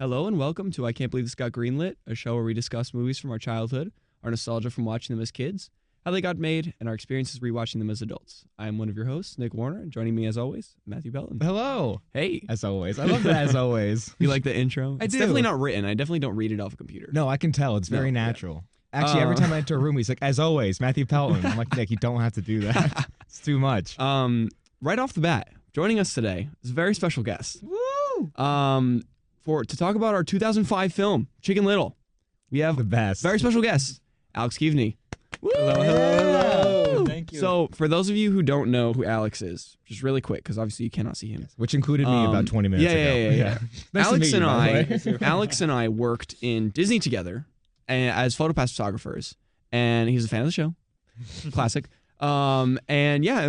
Hello and welcome to I Can't Believe This Got Greenlit, a show where we discuss movies from our childhood, our nostalgia from watching them as kids, how they got made, and our experiences rewatching them as adults. I'm one of your hosts, Nick Warner, and joining me as always, Matthew Pelton. Hello. Hey. As always. I love that as always. You like the intro? I It's do. definitely not written. I definitely don't read it off a computer. No, I can tell. It's very natural. Actually, every time I enter a room, he's like, as always, Matthew Pelton. I'm like, Nick, you don't have to do that. It's too much. Right off the bat, joining us today is a very special guest. Woo! To talk about our 2005 film, Chicken Little. We have The best. very special guest, Alex Keaveney. Hello, hello. Thank you. So, for those of you who don't know who Alex is, just really quick, because obviously you cannot see him. Which included me about 20 minutes ago. Yeah. Nice to Alex meet you, and by the way. Alex and I worked in Disney together as PhotoPass photographers, and he's a fan of the show. Classic. And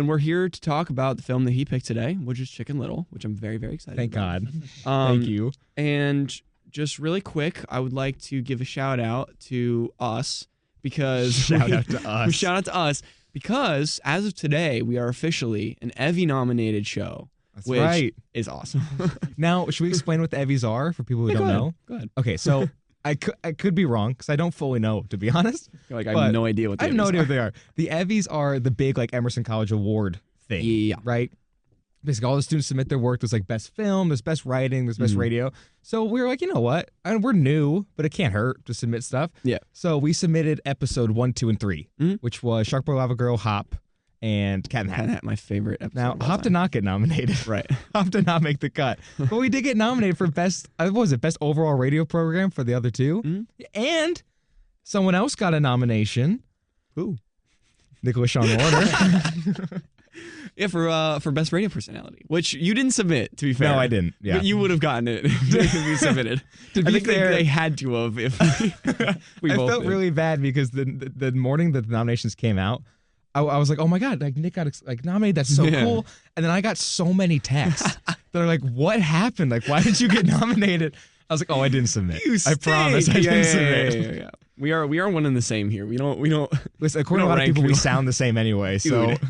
we're here to talk about the film that he picked today, which is Chicken Little, which I'm very, very excited Thank about. God. Thank you. And just really quick, I would like to give a shout out to us because Shout out to us. Shout out to us because as of today, we are officially an Evie nominated show. That's which right. is awesome. Now, should we explain what the Evvies are for people who don't know? Go ahead. Okay, so I could be wrong because I don't fully know, to be honest. I have no idea what I they have no idea what they are. The Evvies are the big like Emerson College Award thing. Yeah. Right? Basically, all the students submit their work. There's like best film, there's best writing, there's best radio. So we were like, you know what? We're new, but it can't hurt to submit stuff. Yeah. So we submitted episode 1, 2, and 3, which was Shark Boy Lava Girl, Hop, and Cat in the Hat. My favorite episode. Now, of all Hop did time. not get nominated. Right. Hop did not make the cut. But we did get nominated for best, what was it, best overall radio program for the other two. And someone else got a nomination. Who? Nicholas Sean Warner. Yeah, for best radio personality, which you didn't submit, to be fair. No, I didn't. Yeah. But you would have gotten it if you submitted. To I be think fair, they had to have if we I both felt did. really bad because the morning that the nominations came out, I was like, oh my God, like Nick got like nominated. That's so cool. And then I got so many texts that are like, what happened? Like, why did you get nominated? I was like, oh, I didn't submit. I promise I didn't submit. Yeah. We are one and the same here. We don't. Listen, according to a lot of people, we sound the same anyway. So Dude,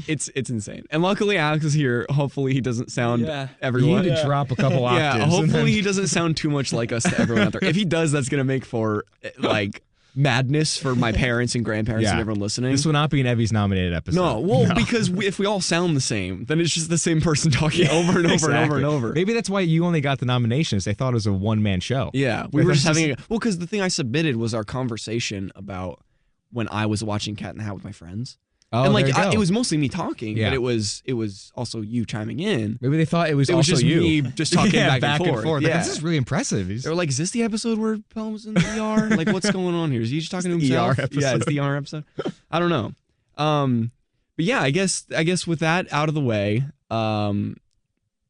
it's insane. And luckily, Alex is here. Hopefully, he doesn't sound you everyone. need to drop a couple octaves. Yeah, and hopefully then- he doesn't sound too much like us to everyone out there. If he does, that's gonna make for like madness for my parents and grandparents and everyone listening. This will not be an Evie's nominated episode. No, because if we all sound the same, then it's just the same person talking over and over and over and over. Maybe that's why you only got the nominations. They thought it was a one-man show. Yeah, we were just having because the thing I submitted was our conversation about when I was watching Cat in the Hat with my friends. Oh, and like there you go. it was mostly me talking, Yeah. but it was also you chiming in. Maybe they thought it was also just you. me just talking back and forth. Like, Yeah. this is really impressive. They were like, "Is this the episode where Pelton was in the ER? Like, what's going on here? Is he just talking to the himself?" ER Yeah, it's the ER episode. I don't know. But yeah, I guess with that out of the way,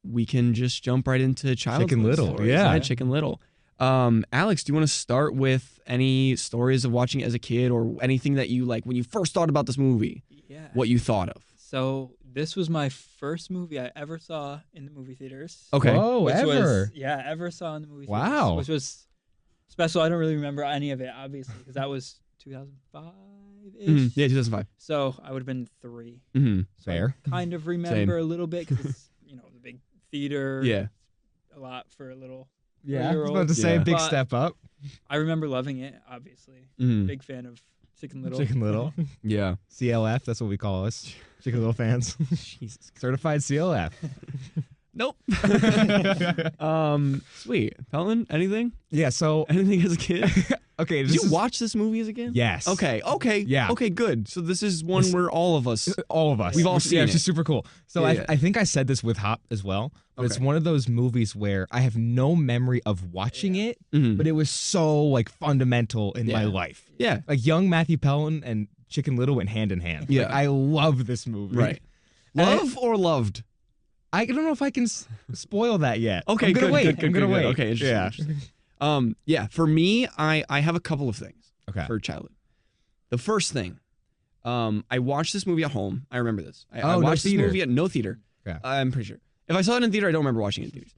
we can just jump right into childhood Chicken Little, stories. yeah. Chicken Little. Alex, do you want to start with any stories of watching it as a kid or anything that you like when you first thought about this movie? Yeah. What you thought of? So this was my first movie I ever saw in the movie theaters. Okay. Whoa, Which ever. ever saw in the movie theaters. Wow. Which was special. I don't really remember any of it, obviously, because that was 2005-ish. Yeah, 2005. So I would have been 3. Mm-hmm. So Fair. I kind of remember a little bit because it's, the big theater. Yeah. A lot for a little Yeah, I was 4-year-old. about to say Yeah. big But step up. I remember loving it, obviously. Mhm. Big fan of Chicken Little. Chicken Little. Yeah. CLF, that's what we call us. Chicken Little fans. Jesus. Certified CLF. Nope. Sweet. Pelton, anything? Yeah, so, Anything as a kid? okay. Did you watch this movie as a kid? Yes. Okay. Yeah. Okay, good. So this is one where all of us. All of us. We've all seen Yeah, it. it's just super cool. So Yeah. I think I said this with Hop as well, but it's Okay. one of those movies where I have no memory of watching it, Mhm. but it was so like fundamental in my Yeah. life. Yeah. Like young Matthew Pelton and Chicken Little went hand in hand. Yeah. Like, I love this movie. Right. And Love or loved? I don't know if I can spoil that yet. Okay, I'm gonna good, wait. good, good, I'm gonna good, wait. good. Okay, interesting. Yeah. Interesting. Yeah. For me, I have a couple of things Okay. for childhood. The first thing, I watched this movie at home. I remember this. I no watched this theater. movie at no theater. Yeah. I'm pretty sure. If I saw it in theater, I don't remember watching it in theaters.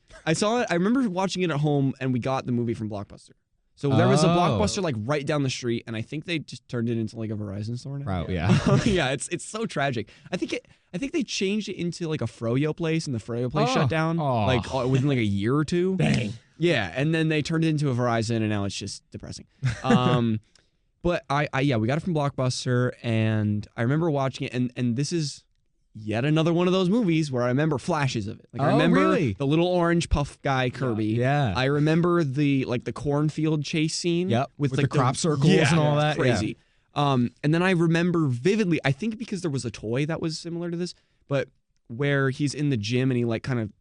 I remember watching it at home, and we got the movie from Blockbuster. So there was a Oh. Blockbuster like right down the street, and I think they just turned it into like a Verizon store now. Right, yeah. Yeah, it's so tragic. I think they changed it into like a Froyo place, and the Froyo place shut down like within like a year or two. Dang. Yeah, and then they turned it into a Verizon, and now it's just depressing. But yeah, we got it from Blockbuster, and I remember watching it, and this is yet another one of those movies where I remember flashes of it. Like I remember really? the little orange puff guy Kirby. Yeah. I remember the cornfield chase scene. Yep. With like the crop circles and all that. Crazy. And then I remember vividly, I think because there was a toy that was similar to this, but where he's in the gym and he like kind of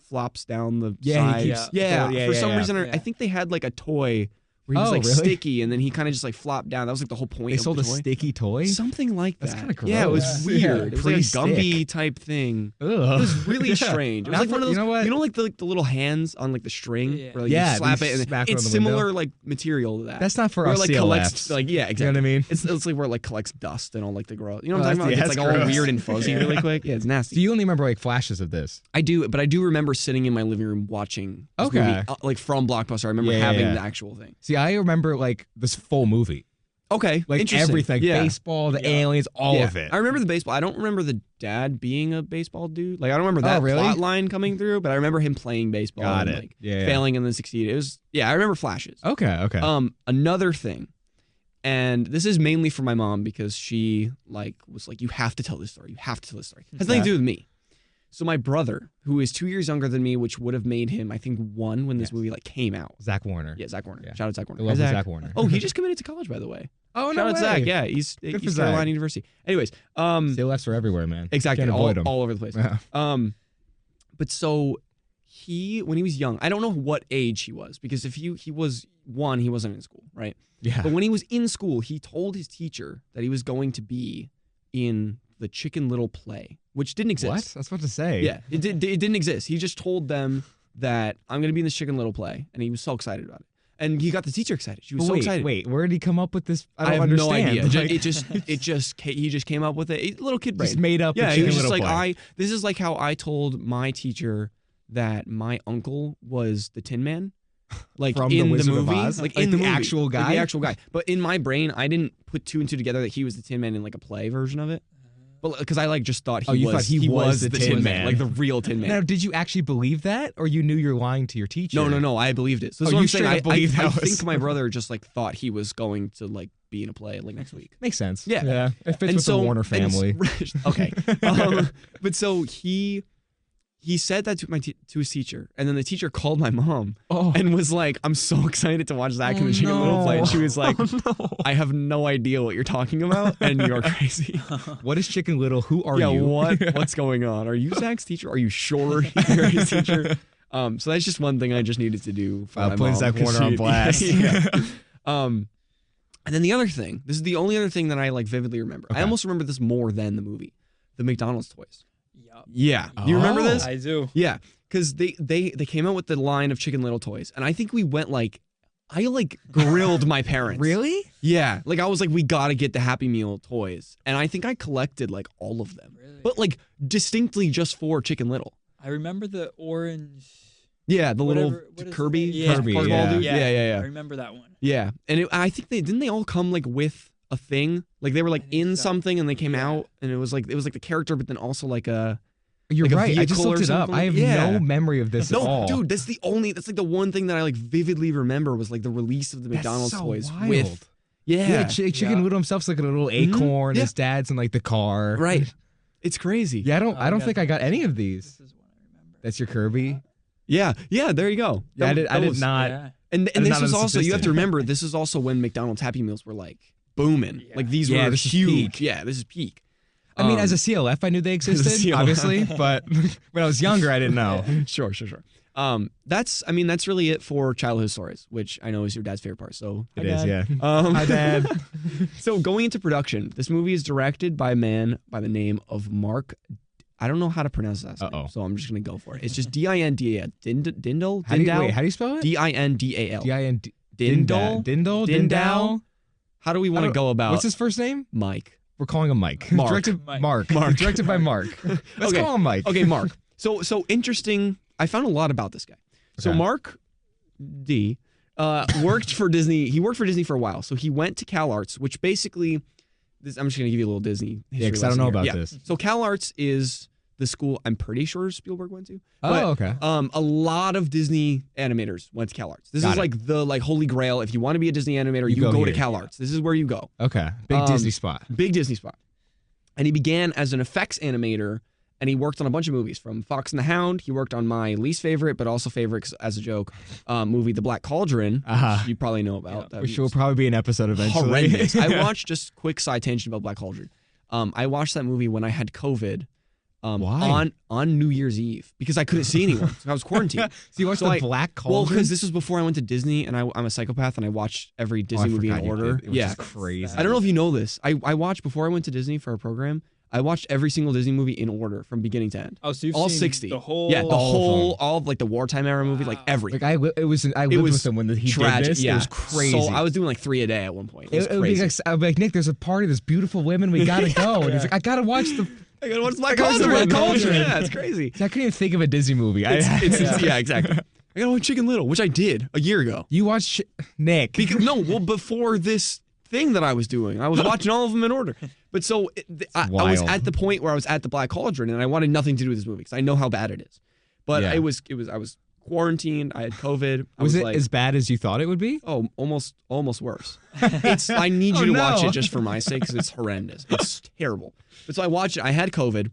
flops down the side. For some reason, I think they had like a toy where he was like sticky, and then he kind of just like flopped down. That was like the whole point. They of sold the a toy. sticky toy? Something like that. That's kind of gross. Yeah, it was weird. It was like a Pre-stick. Gumby type thing. Ugh. It was really strange. It was Not like one of those, you know what? like the little hands on like the string, where like Yeah, you slap you it, and smack it it's on the similar window. like material to that. That's not for where it, us like CLFs. collects, like exactly. You know what I mean? It's like where it like collects dust and all like the gross. You know what Oh, I'm talking about? that's- It's yeah, like all that's gross. weird and fuzzy really quick. Yeah, it's nasty. Do you only remember like flashes of this? I do, but I do remember sitting in my living room watching this Okay. movie, like from Blockbuster. I remember having the actual thing. See, I remember like this full movie. Okay, Like interesting. everything. Yeah. Baseball, the aliens, all of it. I remember the baseball. I don't remember the dad being a baseball dude. Like I don't remember that really? plot line coming through, but I remember him playing baseball Got and it. like Yeah. failing and then succeeding. It was I remember flashes. Okay. Another thing, and this is mainly for my mom because she like was like, you have to tell this story. You have to tell this story. It has nothing to do with me. So my brother, who is 2 years younger than me, which would have made him, I think, 1 when this movie like came out. Zach Warner. Yeah, Zach Warner. Yeah. Shout out Zach Warner. I love Hi, Zach Warner. Oh, he just committed to college, by the way. Oh, Shout out Zach. Yeah, he's Good for East Zach. Carolina University. Anyways, CLFs are everywhere, man. exactly, Can't avoid 'em. all over the place. Yeah. But so when he was young, I don't know what age he was, because if he was 1, he wasn't in school, right? Yeah. But when he was in school, he told his teacher that he was going to be in the Chicken Little play, which didn't exist. What? I was about to say. Yeah, it didn't exist. He just told them that I'm going to be in this Chicken Little play, and he was so excited about it. And he got the teacher excited. She was so excited. Wait, where did he come up with this? I don't have understand. no idea. Like, He just came up with it. Little kid brain. just made up. Yeah, a he Chicken was just Little like play. this is like how I told my teacher that my uncle was the Tin Man, like From in The Wizard the of movie, Oz? like Like in the movie. actual Like guy? the actual guy. But in my brain, I didn't put 2 and 2 together that he was the Tin Man in like a play version of it. But because I like just thought you thought he was the the Tin Tin Man, Man. like the real Tin Man. Now, did you actually believe that, or you knew you're lying to your teacher? No. I believed it. So Oh, that's what you I'm saying. straight up believed I that was- think my brother just like thought he was going to like be in a play like next week. Makes sense. Yeah. It fits with the Warner and family. okay. But so he said that to his teacher, and then the teacher called my mom and was like, "I'm so excited to watch Zach in the Chicken Little play." And she was like, "I have no idea what you're talking about, and you're crazy." What is Chicken Little? Who are Yeah, you? what's going on? Are you Zach's teacher? Are you sure you're his teacher? So that's just one thing I just needed to do for my Putting mom. Zach Warner on blast. Yeah. And then the other thing, this is the only other thing that I like vividly remember. I almost remember this more than the movie, the McDonald's toys. Yup. Yeah, you remember this? I do. Yeah, because they came out with the line of Chicken Little toys, and I think we went like, I like grilled my parents. Really? Yeah, like I was like, we gotta get the Happy Meal toys, and I think I collected like all of them, Really? but like distinctly just for Chicken Little. I remember the orange. Yeah, the Whatever- little what is Kirby, his name? Kirby, Puzzball yeah. dude. Yeah. Yeah. I remember that one. Yeah, and I think didn't they all come like with a thing, like they were like I think in so. something and they came Yeah. out, and it was like the character, but then also like a. You're Like a right. I just vehicle or looked it up. something? I have Yeah. no memory of this at No, all. dude, that's like the one thing that I like vividly remember was like the release of the That's McDonald's so toys wild. with. Yeah, Chicken Yeah. Little himself's like a little Mhm. acorn. Yeah. His dad's in like the car. Right. It's crazy. Yeah, I don't Oh, think I got any of these. This is what I remember. That's your Kirby. Yeah. There you go. Yeah, I did Those- not. Yeah. And I did this not was know the also, you have to statistic. remember, this is also when McDonald's Happy Meals were like booming. Yeah. Like these Yeah, were this is huge. peak. Yeah, this is peak. I mean, as a CLF, I knew they existed, CLF. obviously, but when I was younger, I didn't know. Sure. That's really it for childhood stories, which I know is your dad's favorite part. So It hi, is, Dad. yeah. Hi, Dad. So going into production, this movie is directed by a man by the name of Mark. I don't know how to pronounce that, so I'm just gonna go for it. It's just Dindal. Dindal. How do you spell it? Dindal. Dindal. Dindal. How do we want to go about? What's his first name? Mike. We're calling him Mike. Mark. Directed Mike. Mark. Mark. Directed by Mark. Let's Okay. call him Mike. Okay, Mark. So interesting. I found a lot about this guy. So Okay. Mark D Worked for Disney. He worked for Disney for a while. So he went to CalArts, which basically, I'm just going to give you a little Disney history. Yeah, because I don't know lesson about here. this. So CalArts is the school I'm pretty sure Spielberg went to. Oh, okay. A lot of Disney animators went to CalArts. This is like the holy grail. If you want to be a Disney animator, you go to CalArts. This is where you go. Okay. Big Disney spot. Big Disney spot. And he began as an effects animator, and he worked on a bunch of movies, from Fox and the Hound. He worked on my least favorite, but also favorite as a joke, movie, The Black Cauldron, which you probably know about. Which will probably be an episode eventually. Horrendous. I watched, just quick side tangent about Black Cauldron. I watched that movie when I had COVID. Why? On New Year's Eve, because I couldn't see anyone. So I was quarantined. So you watched The Black Cauldron? Well, because this was before I went to Disney, and I'm a psychopath, and I watched every Disney movie in order. It was just crazy. I don't know if you know this. I watched, before I went to Disney for a program, I watched every single Disney movie in order from beginning to end. Oh, so you've all seen 60. The whole. Yeah, all of like the wartime era movie, like everything. Like I lived with him when he did this. Yeah. It was crazy. So I was doing like 3 a day at one point. It was It would be crazy. like, I'd be like, Nick, there's a party, there's beautiful women, we gotta go. And he's like, I gotta watch the. I gotta watch Black Cauldron. Cauldron. Yeah, it's crazy. I couldn't even think of a Disney movie. Yeah, exactly. I gotta watch Chicken Little, which I did a year ago. You watched Nick? Before this thing that I was doing, I was watching all of them in order. But so I was at the point where I was at the Black Cauldron, and I wanted nothing to do with this movie because I know how bad it is. But I was quarantined. I had COVID. Was it as bad as you thought it would be? Oh, almost worse. I need you to watch it just for my sake because it's horrendous. It's terrible. But so I watched it. I had COVID.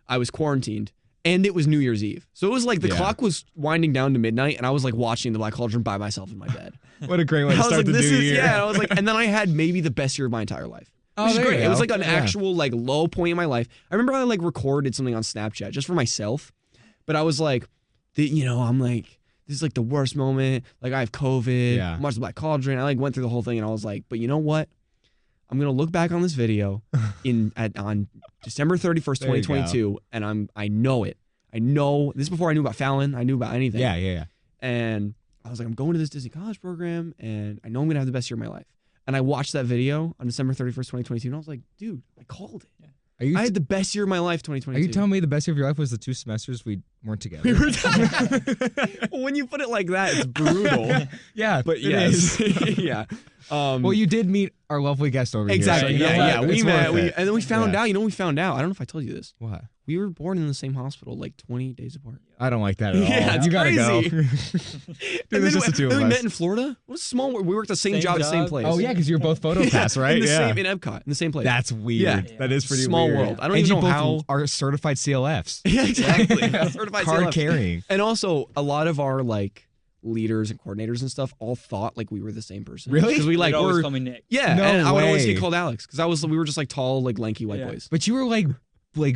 I was quarantined. And it was New Year's Eve. So it was like the clock was winding down to midnight, and I was like watching The Black Cauldron by myself in my bed. What a great way to start the new year. Yeah, I was like, and then I had maybe the best year of my entire life. Which is great. It was like an actual like low point in my life. I remember I like recorded something on Snapchat just for myself. But I was like, I'm like, this is like the worst moment. Like I have COVID. I watched The Black Cauldron. I like went through the whole thing, and I was like, but you know what? I'm gonna look back on this video on December 31st, 2022, and I know it. I know this is before I knew about Fallon. I knew about anything. Yeah. And I was like, I'm going to this Disney college program, and I know I'm gonna have the best year of my life. And I watched that video on December 31st, 2022, and I was like, dude, I called it. I had the best year of my life, 2022. Are you telling me the best year of your life was the 2 semesters we weren't together? We were well, when you put it like that, it's brutal. Yeah, but yes. Yeah. Well, you did meet our lovely guest over exactly. here. Exactly. We met. And then we found out. You know what we found out? I don't know if I told you this. What? We were born in the same hospital, like 20 days apart. I don't like that at all. Yeah, it's you gotta crazy. go. Dude, there's just the two of us. We met in Florida. What a small world. We worked the same job at the same place. Oh yeah, because you're both PhotoPass, right? In Epcot, in the same place. That's weird. Yeah. That is pretty small weird. world. I don't even know how. Are certified CLFs. Yeah, exactly. Certified Card CLFs. carrying. And also, a lot of our like leaders and coordinators and stuff all thought like we were the same person. Really? Because we like always call me Nick. Yeah, No and I would always way. get called Alex because we were just like tall, like lanky white boys. But you were like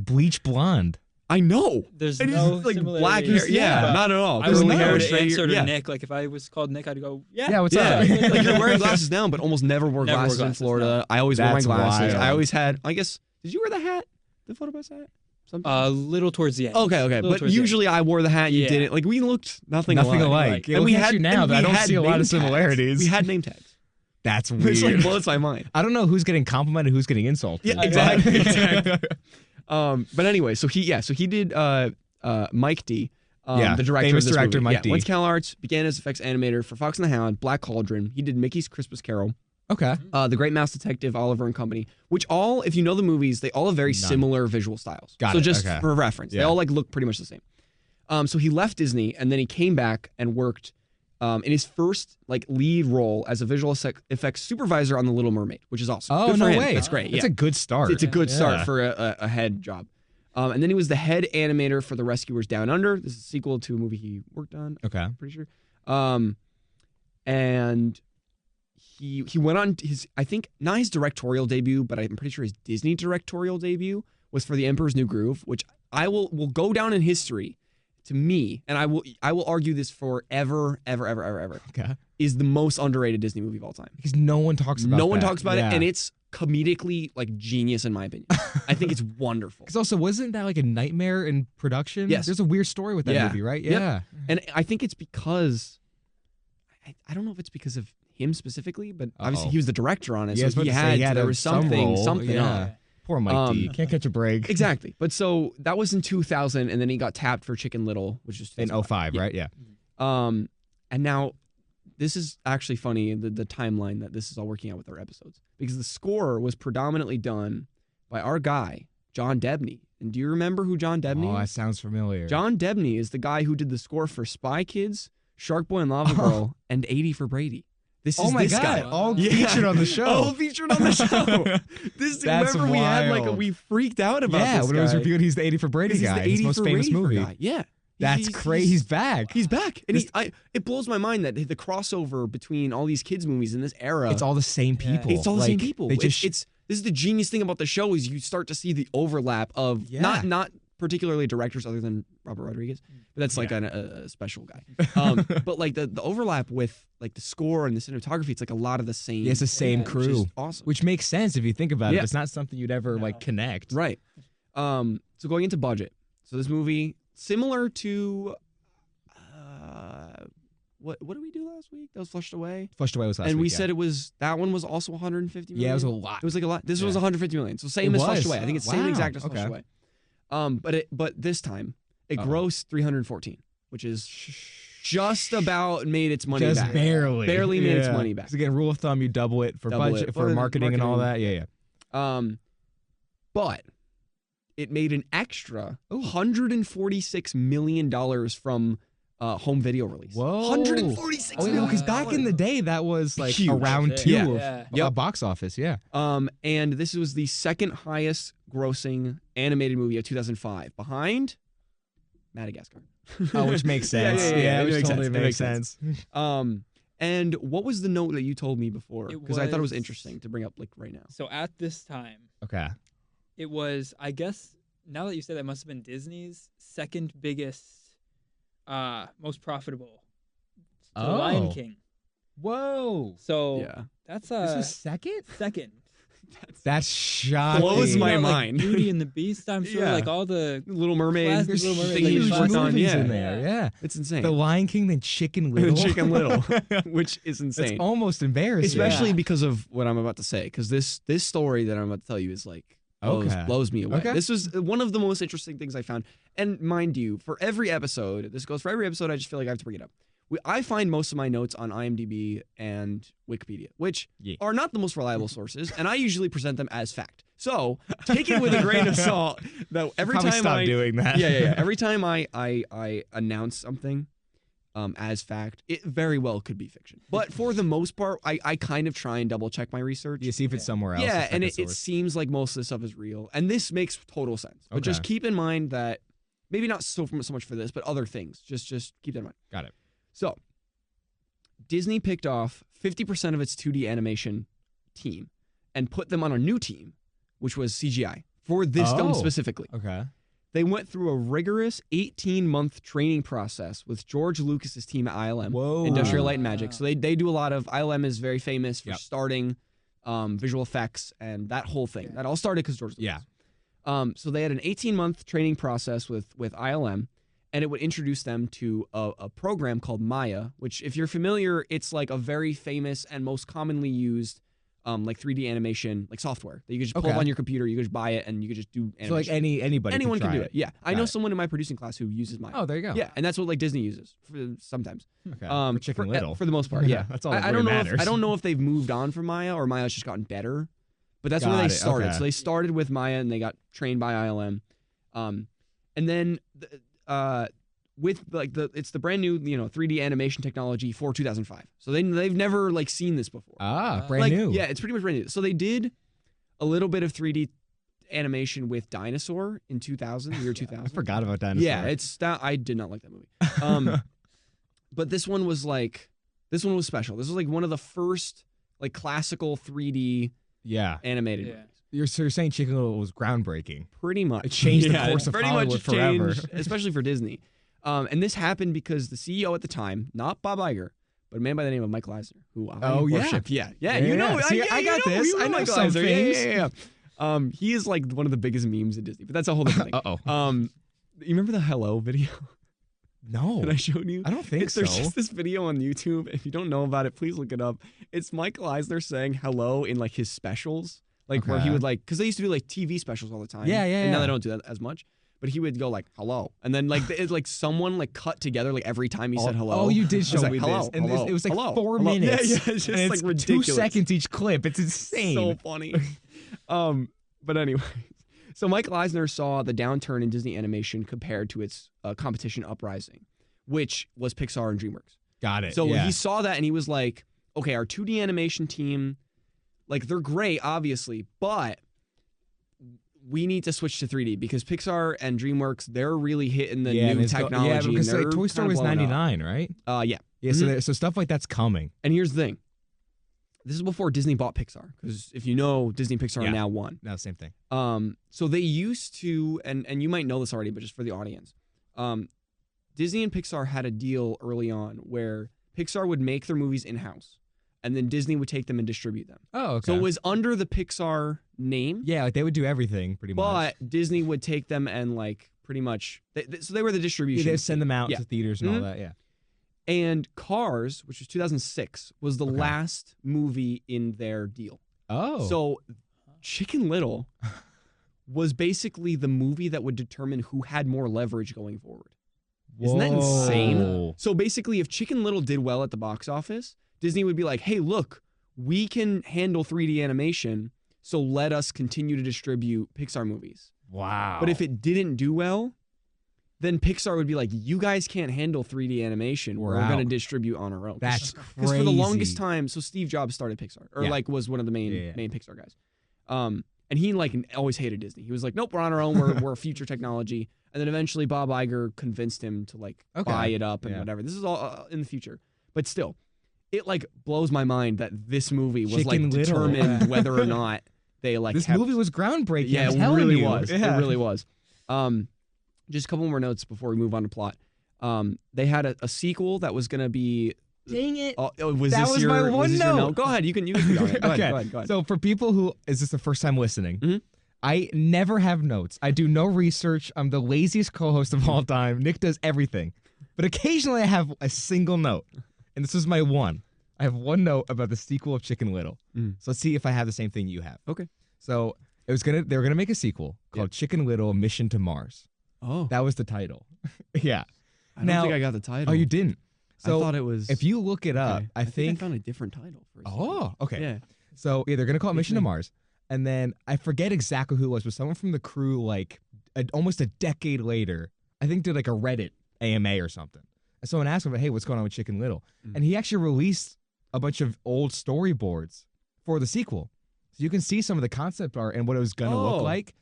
bleach blonde. I know. There's And no like black similarities. hair. Yeah, not at all. I was Curly hair hair, to straight answer hair. to Yeah. Nick. Like if I was called Nick, I'd go, Yeah, what's Yeah, up? like you're wearing glasses now, but almost never wore Never wore glasses in glasses, Florida. no. I always wore my That's glasses. wild. I always had. I guess. Did you wear the hat? The PhotoPass hat? Something. A little towards the end. Okay. Little But towards the usually I wore the hat. You Yeah. didn't. Like we looked nothing Nothing alike. Right. Yeah, And we looking at had you now. and I we don't had see a lot name of similarities. tags. We had name tags. That's Which weird. like blows my mind. I don't know who's getting complimented, who's getting insulted. Yeah, exactly. But anyway, so he did Mike D. The director famous of this director movie. Mike D. Went to CalArts, began as effects animator for Fox and the Hound, Black Cauldron. He did Mickey's Christmas Carol, Okay. The Great Mouse Detective, Oliver and Company, which all, if you know the movies, they all have very similar visual styles. Got so it, just okay. for reference, they Yeah. all like look pretty much the same. So he left Disney and then he came back and worked in his first like lead role as a visual effects supervisor on The Little Mermaid, which is awesome. Oh, Good for no him. way. That's great. It's yeah. a good start. It's a good Yeah. start for a head job. And then he was the head animator for The Rescuers Down Under. This is a sequel to a movie he worked on. Okay. I'm pretty sure. And he went on his, I think, not his directorial debut, but I'm pretty sure his Disney directorial debut was for The Emperor's New Groove, which I will go down in history to me, and I will argue this forever, ever, Okay. is the most underrated Disney movie of all time. Because no one talks about it. No one talks about it, and it's comedically like genius in my opinion. I think it's wonderful. Because also, wasn't that like a nightmare in production? Yes. There's a weird story with that Yeah. movie, right? Yep. Yeah. And I think it's because I don't know if it's because of him specifically, but obviously he was the director on it, Yeah, I was so about to say, he had there was some something role. Yeah. on. Poor Mike D. Can't catch a break. Exactly. But so that was in 2000, and then he got tapped for Chicken Little, which is In 05, Yeah. right? Yeah. And now this is actually funny, the timeline that this is all working out with our episodes, because the score was predominantly done by our guy, John Debney. And do you remember who John Debney Oh, that is? sounds familiar. John Debney is the guy who did the score for Spy Kids, Shark Boy and Lava Girl, and 80 for Brady. This is my this God. guy. All featured on the show. All featured on the show. That's remember we had wild. we freaked out about this when it was guy. reviewed, he's the 80 for Brady He's guy. the 80 His most for famous Brady movie. guy. Yeah. That's crazy. He's back. He's back. And it blows my mind that the crossover between all these kids movies in this era. It's all the same people. It's all the same people. They just This is the genius thing about the show is you start to see the overlap of not particularly directors other than Robert Rodriguez, but that's like a special guy. But like the overlap with like the score and the cinematography, it's like a lot of the same. it's the same crew, which is awesome. which makes sense if you think about it. Yeah. It's not something you'd ever like connect. Right. So going into budget, so this movie similar to what did we do last week? That was Flushed Away. Flushed Away was last and week. we said that one was also 150 million. Yeah, it was a lot. It was like a lot. This was 150 million. So same It as Flushed was. Away. I think it's Wow. same exact as Flushed Okay. Away. But this time it grossed 314, which is just about made its money Just back. barely. Barely made its money back. Because again, rule of thumb, you double it for budget, it. for For marketing and all that. marketing. Yeah. But it made an extra $146 million from home video release. Whoa. $146 Oh, million. because back in the day, that was like Huge. around two Yeah. of Yeah. Yep. box office. Yeah. And this was the second highest grossing animated movie of 2005, behind Madagascar. Oh, which makes sense. Yeah, it which makes totally sense. It makes makes sense. And what was the note that you told me before? It Because I thought it was was- interesting to bring up like right now. So at this time, Okay. it was, I guess, now that you said that, must have been Disney's second biggest, most profitable. To The Lion Oh. King. Whoa. So Yeah. that's This was second? second. That's shocking. Blows You my got, like, mind. Beauty and the Beast, I'm sure, Yeah. like all the Little Mermaid. Classic There's Little Mermaid, thing like, you huge just worked on. movies Yeah. in there. Yeah. It's insane. The Lion King, then Chicken Little. Chicken Little, which is insane. It's almost embarrassing. Especially Yeah. because of what I'm about to say. Because this story that I'm about to tell you is like blows me away. Okay. This was one of the most interesting things I found. And mind you, for every episode, this goes for every episode, I just feel like I have to bring it up. I find most of my notes on IMDb and Wikipedia, which are not the most reliable sources, and I usually present them as fact. So take it with a grain of salt. That every Probably time stop doing that. Yeah. Every time I announce something as fact, it very well could be fiction. But for the most part, I kind of try and double check my research. You see if it's somewhere else. Yeah, it's and like a it source. seems like most of this stuff is real, and this makes total sense. But just keep in mind that maybe not so much for this, but other things. Just keep that in mind. Got it. So, Disney picked off 50% of its 2D animation team and put them on a new team, which was CGI, for this film specifically. Okay. They went through a rigorous 18-month training process with George Lucas's team at ILM, Whoa. Industrial Light and Magic. So they do a lot of, ILM is very famous for Yep. starting visual effects and that whole thing. That all started because George Lucas. Yeah. So they had an 18-month training process with ILM, and it would introduce them to a program called Maya, which, if you're familiar, it's like a very famous and most commonly used like 3D animation like software that you could just pull up on your computer, you could just buy it, and you could just do animation. So like anybody anyone can can do try it. Yeah, I Got know it. someone in my producing class who uses Maya. Oh, there you go. Yeah, and that's what like Disney uses sometimes. Okay. For Chicken Little. For the most part, yeah. That's all I that don't really know. matters. I don't know if they've moved on from Maya or Maya's just gotten better, but that's where Got they it, started. okay. So they started with Maya and they got trained by ILM, and then with like it's the brand new 3D animation technology for 2005. So they've never like seen this before. Brand like, new. Yeah, it's pretty much brand new. So they did a little bit of 3D animation with Dinosaur in 2000, the year 2000. I forgot about Dinosaur. Yeah, I did not like that movie. But this one was special. This was like one of the first like classical 3D animated movies. You're saying Chicken Little was groundbreaking. Pretty much. It changed the course of pretty Hollywood much forever. changed, especially for Disney. And this happened because the CEO at the time, not Bob Iger, but a man by the name of Michael Eisner, who I worship. Yeah, you know. See, I got this. You I know Michael some Eisner. things. Yeah. He is like one of the biggest memes in Disney, but that's a whole different thing. You remember the Hello video No. that I showed you? I don't think so. There's just this video on YouTube. If you don't know about it, please look it up. It's Michael Eisner saying hello in like his specials, like where he would like, because they used to do like TV specials all the time. Yeah. And now they don't do that as much. but he would go like hello, and then like it's like someone like cut together like every time he said hello. Oh, you did show like, me hello, this, and hello, it was like hello, 4 hello. minutes. Yeah, it's just and like it's ridiculous. 2 seconds each clip. It's insane. So funny. But anyway, so Michael Eisner saw the downturn in Disney animation compared to its competition Uprising, which was Pixar and DreamWorks. Got it. So yeah. he saw that and he was like, okay, our 2D animation team, like they're great, obviously, but we need to switch to 3D because Pixar and DreamWorks, they're really hitting the new technology. Yeah, because and like, Toy Story was 99, right? Yeah. Yeah, so stuff like that's coming. And here's the thing. This is before Disney bought Pixar, because if you know, Disney and Pixar are now one. No, same thing. So they used to, and you might know this already, but just for the audience, Disney and Pixar had a deal early on where Pixar would make their movies in-house, and then Disney would take them and distribute them. Oh, okay. So it was under the Pixar name. Yeah, like they would do everything pretty much. But Disney would take them and like pretty much, so they were the distribution. They'd send them out Yeah. to theaters and all that, yeah. And Cars, which was 2006, was the last movie in their deal. Oh. So Chicken Little was basically the movie that would determine who had more leverage going forward. Isn't that insane? So basically, if Chicken Little did well at the box office, Disney would be like, hey, look, we can handle 3D animation, so let us continue to distribute Pixar movies. Wow. But if it didn't do well, then Pixar would be like, you guys can't handle 3D animation. We're going to distribute on our own. That's crazy. Because for the longest time, so Steve Jobs started Pixar, or like was one of the main Pixar guys. And he like always hated Disney. He was like, nope, we're on our own. We're a future technology. And then eventually Bob Iger convinced him to like buy it up and whatever. This is all in the future. But still, it like blows my mind that this movie was Chicken like Little. determined whether or not they like this movie was groundbreaking. Yeah, I'm it telling really you. was. Yeah. It really was. Just a couple more notes before we move on to plot. They had a sequel that was going to be. Dang it! That was my one note. Go ahead. You can. Go ahead. Go ahead. So for people who is this the first time listening, Mm-hmm. I never have notes. I do no research. I'm the laziest co-host of all time. Nick does everything, but occasionally I have a single note, and this is my one. I have one note about the sequel of Chicken Little. So let's see if I have the same thing you have. Okay. So they were gonna make a sequel called Chicken Little: Mission to Mars. Oh, that was the title. Yeah. I don't think I got the title. Oh, you didn't. So I thought it was. If you look it up, I think I found a different title for it. Oh, okay. Yeah. So they're gonna call it Mission to Mars, and then I forget exactly who it was, but someone from the crew, like almost a decade later, I think did like a Reddit AMA or something. And someone asked him, "Hey, what's going on with Chicken Little?" And he actually released a bunch of old storyboards for the sequel, so you can see some of the concept art and what it was gonna look like.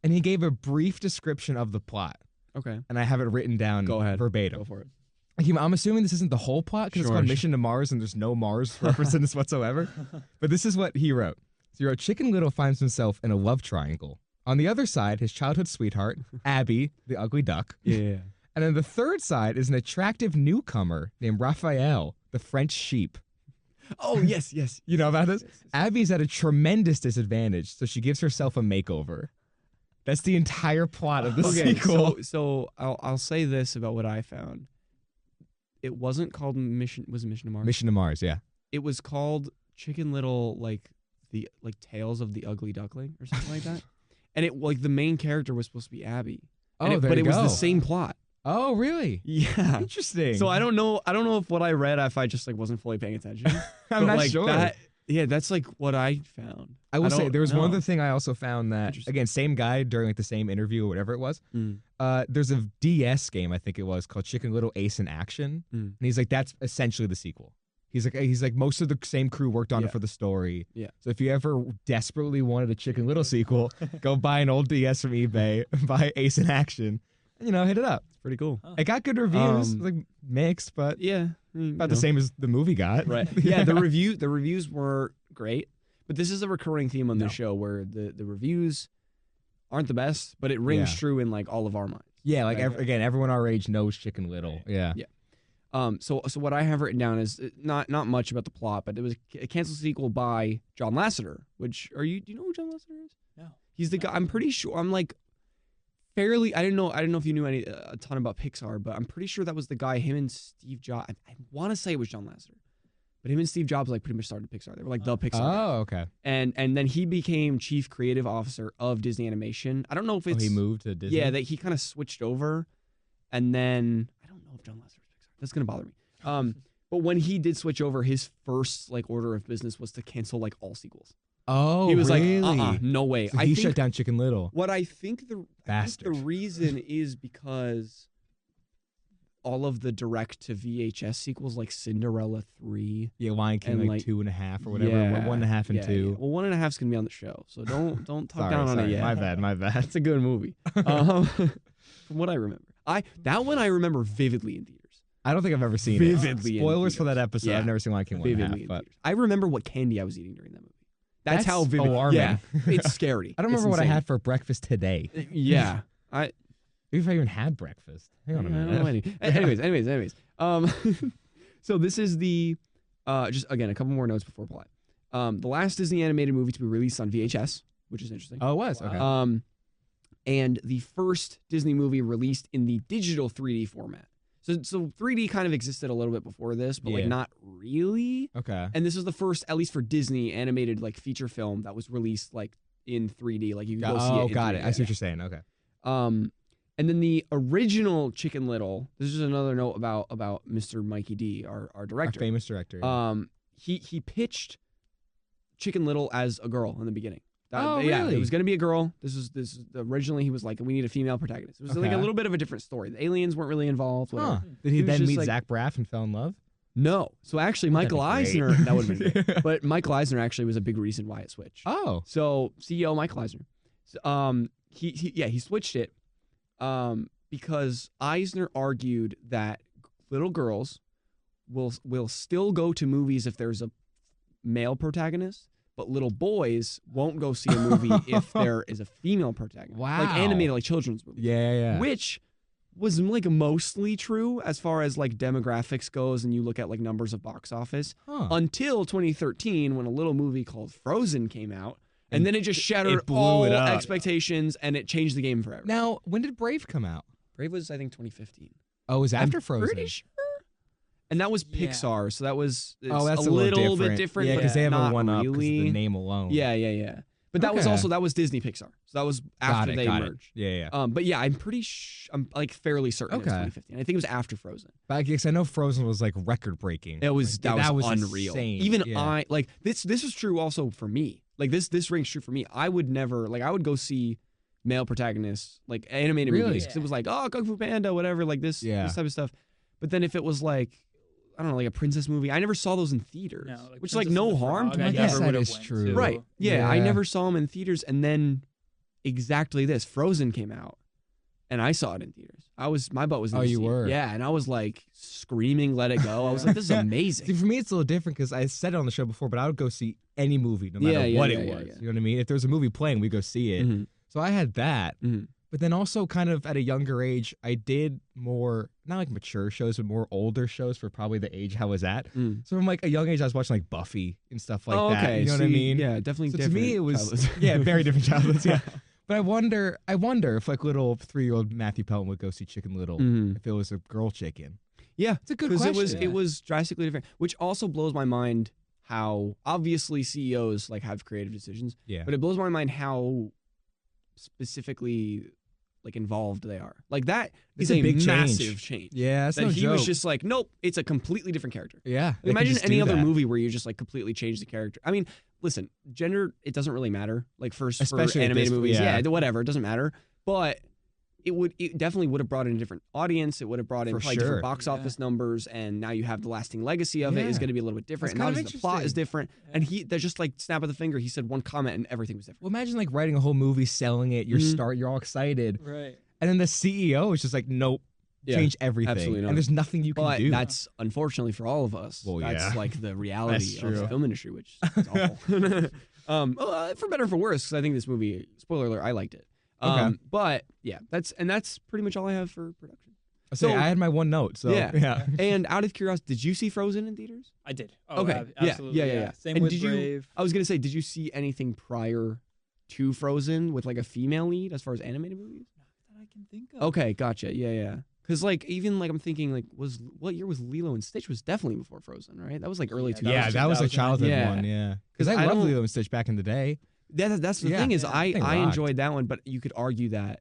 And he gave a brief description of the plot. Okay. And I have it written down verbatim. Go for it. I'm assuming this isn't the whole plot because it's called Mission to Mars and there's no Mars reference in this whatsoever. But this is what he wrote. So he wrote, Chicken Little finds himself in a love triangle. On the other side, his childhood sweetheart, Abby, the ugly duck. Yeah. And on the third side is an attractive newcomer named Raphael, the French sheep. Oh, yes. You know about this? Yes. Abby's at a tremendous disadvantage, so she gives herself a makeover. That's the entire plot of the sequel. So I'll say this about what I found. It wasn't called Mission to Mars? Mission to Mars, yeah. It was called Chicken Little, like Tales of the Ugly Duckling or something like that. And it like the main character was supposed to be Abby. But it was the same plot. Oh, really? Yeah. Interesting. So I don't know if what I read, if I just like wasn't fully paying attention. I'm not sure. That's like what I found. I will say there was one other thing I also found that, again, same guy during like the same interview or whatever it was. There's a DS game, I think it was, called Chicken Little Ace in Action. And he's like, that's essentially the sequel. He's like most of the same crew worked on it for the story. Yeah. So if you ever desperately wanted a Chicken Little sequel, go buy an old DS from eBay, buy Ace in Action, and hit it up. It's pretty cool. It got good reviews, like mixed, but about the same as the movie got. Right. Yeah, the reviews were great, but this is a recurring theme on the show where the reviews aren't the best, but it rings true in like all of our minds. Yeah, like again, everyone our age knows Chicken Little. Yeah. So what I have written down is not much about the plot, but it was a canceled sequel by John Lasseter. Do you know who John Lasseter is? No. He's the guy. I'm pretty sure. I'm like fairly. I don't know if you knew a ton about Pixar, but I'm pretty sure that was the guy. Him and Steve Jobs. I want to say it was John Lasseter. But him and Steve Jobs like pretty much started Pixar. They were like the Pixar guys. Oh, okay. And then he became chief creative officer of Disney Animation. I don't know if it's he moved to Disney. Yeah, that he kind of switched over, and then I don't know if John Lasseter was Pixar. That's gonna bother me. But when he did switch over, his first like order of business was to cancel like all sequels. Oh, he was really? like, no way. So he shut down Chicken Little. What I think the reason is because all of the direct to VHS sequels like Cinderella 3. Yeah, Lion King like 2.5 or whatever. 1.5 and 2. Well, 1.5 is gonna be on the show, so don't talk down on it yet. My bad. It's a good movie. From what I remember, that one I remember vividly in theaters. I don't think I've ever seen vividly it. Spoilers for that episode. Yeah. I've never seen Lion King 1.5. But I remember what candy I was eating during that movie. That's how vivid. Alarming. Yeah, it's scary. I don't remember what I had for breakfast today. Yeah, maybe if I even had breakfast. Hang on a minute. Anyways. So this is the just again a couple more notes before plot. The last Disney animated movie to be released on VHS, which is interesting. Oh, it was okay. And the first Disney movie released in the digital 3D format. So 3D kind of existed a little bit before this, but like not really. Okay. And this was the first, at least for Disney, animated like feature film that was released like in 3D. Like you could go see it. Oh, got it. I see what you're saying. Okay. And then the original Chicken Little. This is another note about Mr. Mikey D, our director, our famous director. He pitched Chicken Little as a girl in the beginning. Really? It was going to be a girl. This is originally he was like, we need a female protagonist. It was like a little bit of a different story. The aliens weren't really involved. Huh. Did he then meet like, Zach Braff and fell in love? No. So actually, Michael Eisner, that would have been great. But Michael Eisner actually was a big reason why it switched. Oh. So CEO Michael Eisner, he switched it because Eisner argued that little girls will still go to movies if there's a male protagonist. But little boys won't go see a movie if there is a female protagonist. Wow. Like animated, like children's movies. Yeah. Which was like mostly true as far as like demographics goes and you look at like numbers of box office. Until 2013 when a little movie called Frozen came out. And then it just shattered all expectations and it changed the game forever. Now, when did Brave come out? Brave was, I think, 2015. Oh, it was after Frozen? Pretty sure. And that was Pixar, so that was that's a little bit different. Yeah, because they have a one-up because of really. the name alone. Yeah. But that was Disney Pixar, so that was after they merged. Yeah. But yeah, I'm I'm like fairly certain it was 2015. I think it was after Frozen. But I guess I know Frozen was like record-breaking. It was that was unreal. Insane. Even I like this is true also for me. Like this rings true for me. I would never I would go see male protagonists like animated movies because it was like Kung Fu Panda, whatever, like this type of stuff. But then if it was like I don't know, like a princess movie. I never saw those in theaters, like which is like no harm to I guess that is true. Right. Yeah, I never saw them in theaters. And then exactly this, Frozen came out and I saw it in theaters. My butt was in the seat. You were? Yeah, and I was like screaming, let it go. I was like, this is amazing. See, for me, it's a little different because I said it on the show before, but I would go see any movie no matter what it was. Yeah. You know what I mean? If there was a movie playing, we'd go see it. Mm-hmm. So I had that. Mm-hmm. But then also kind of at a younger age, I did more, not like mature shows, but more older shows for probably the age I was at. So from like a young age, I was watching like Buffy and stuff like that. Okay. You know what I mean? Yeah, definitely so different. To me, it was, childhoods. Very different childhoods, yeah. But I wonder if like little 3-year-old Matthew Pelton would go see Chicken Little if it was a girl chicken. Yeah. It's a good question. Because it was drastically different, which also blows my mind how obviously CEOs like have creative decisions. Yeah. But it blows my mind how specifically like involved they are. Like that is a big massive change. Yeah, that's that no he joke. was just like, nope, it's a completely different character. Yeah. Like, imagine any other movie where you just like completely change the character. I mean, listen, gender, it doesn't really matter. Like for animated movies, whatever, it doesn't matter. But it definitely would have brought in a different audience. It would have brought in probably different box office numbers, and now you have the lasting legacy of it is going to be a little bit different. And obviously the plot is different. Yeah. And they're just like snap of the finger. He said one comment and everything was different. Well, imagine like writing a whole movie, selling it. You're all excited, right? And then the CEO is just like, nope, change everything. Absolutely not. And there's nothing you can do. That's unfortunately for all of us. Well, that's like the reality of the film industry, which is awful. For better or for worse, because I think this movie, spoiler alert, I liked it. But yeah, that's pretty much all I have for production. I had my one note. So yeah. And out of curiosity, did you see Frozen in theaters? I did. Okay. Absolutely. Yeah. Same and with Brave. I was gonna say, did you see anything prior to Frozen with like a female lead as far as animated movies? Not that I can think of. Okay, gotcha. Yeah. Because like even like I'm thinking like what year was Lilo and Stitch? Was definitely before Frozen, right? That was like early 2000s. Yeah, that was a 2000. childhood Yeah. one. Yeah, because I I loved don't- Lilo and Stitch back in the day. That's the Yeah. thing is Yeah. I Thing rocked. enjoyed that one, but you could argue that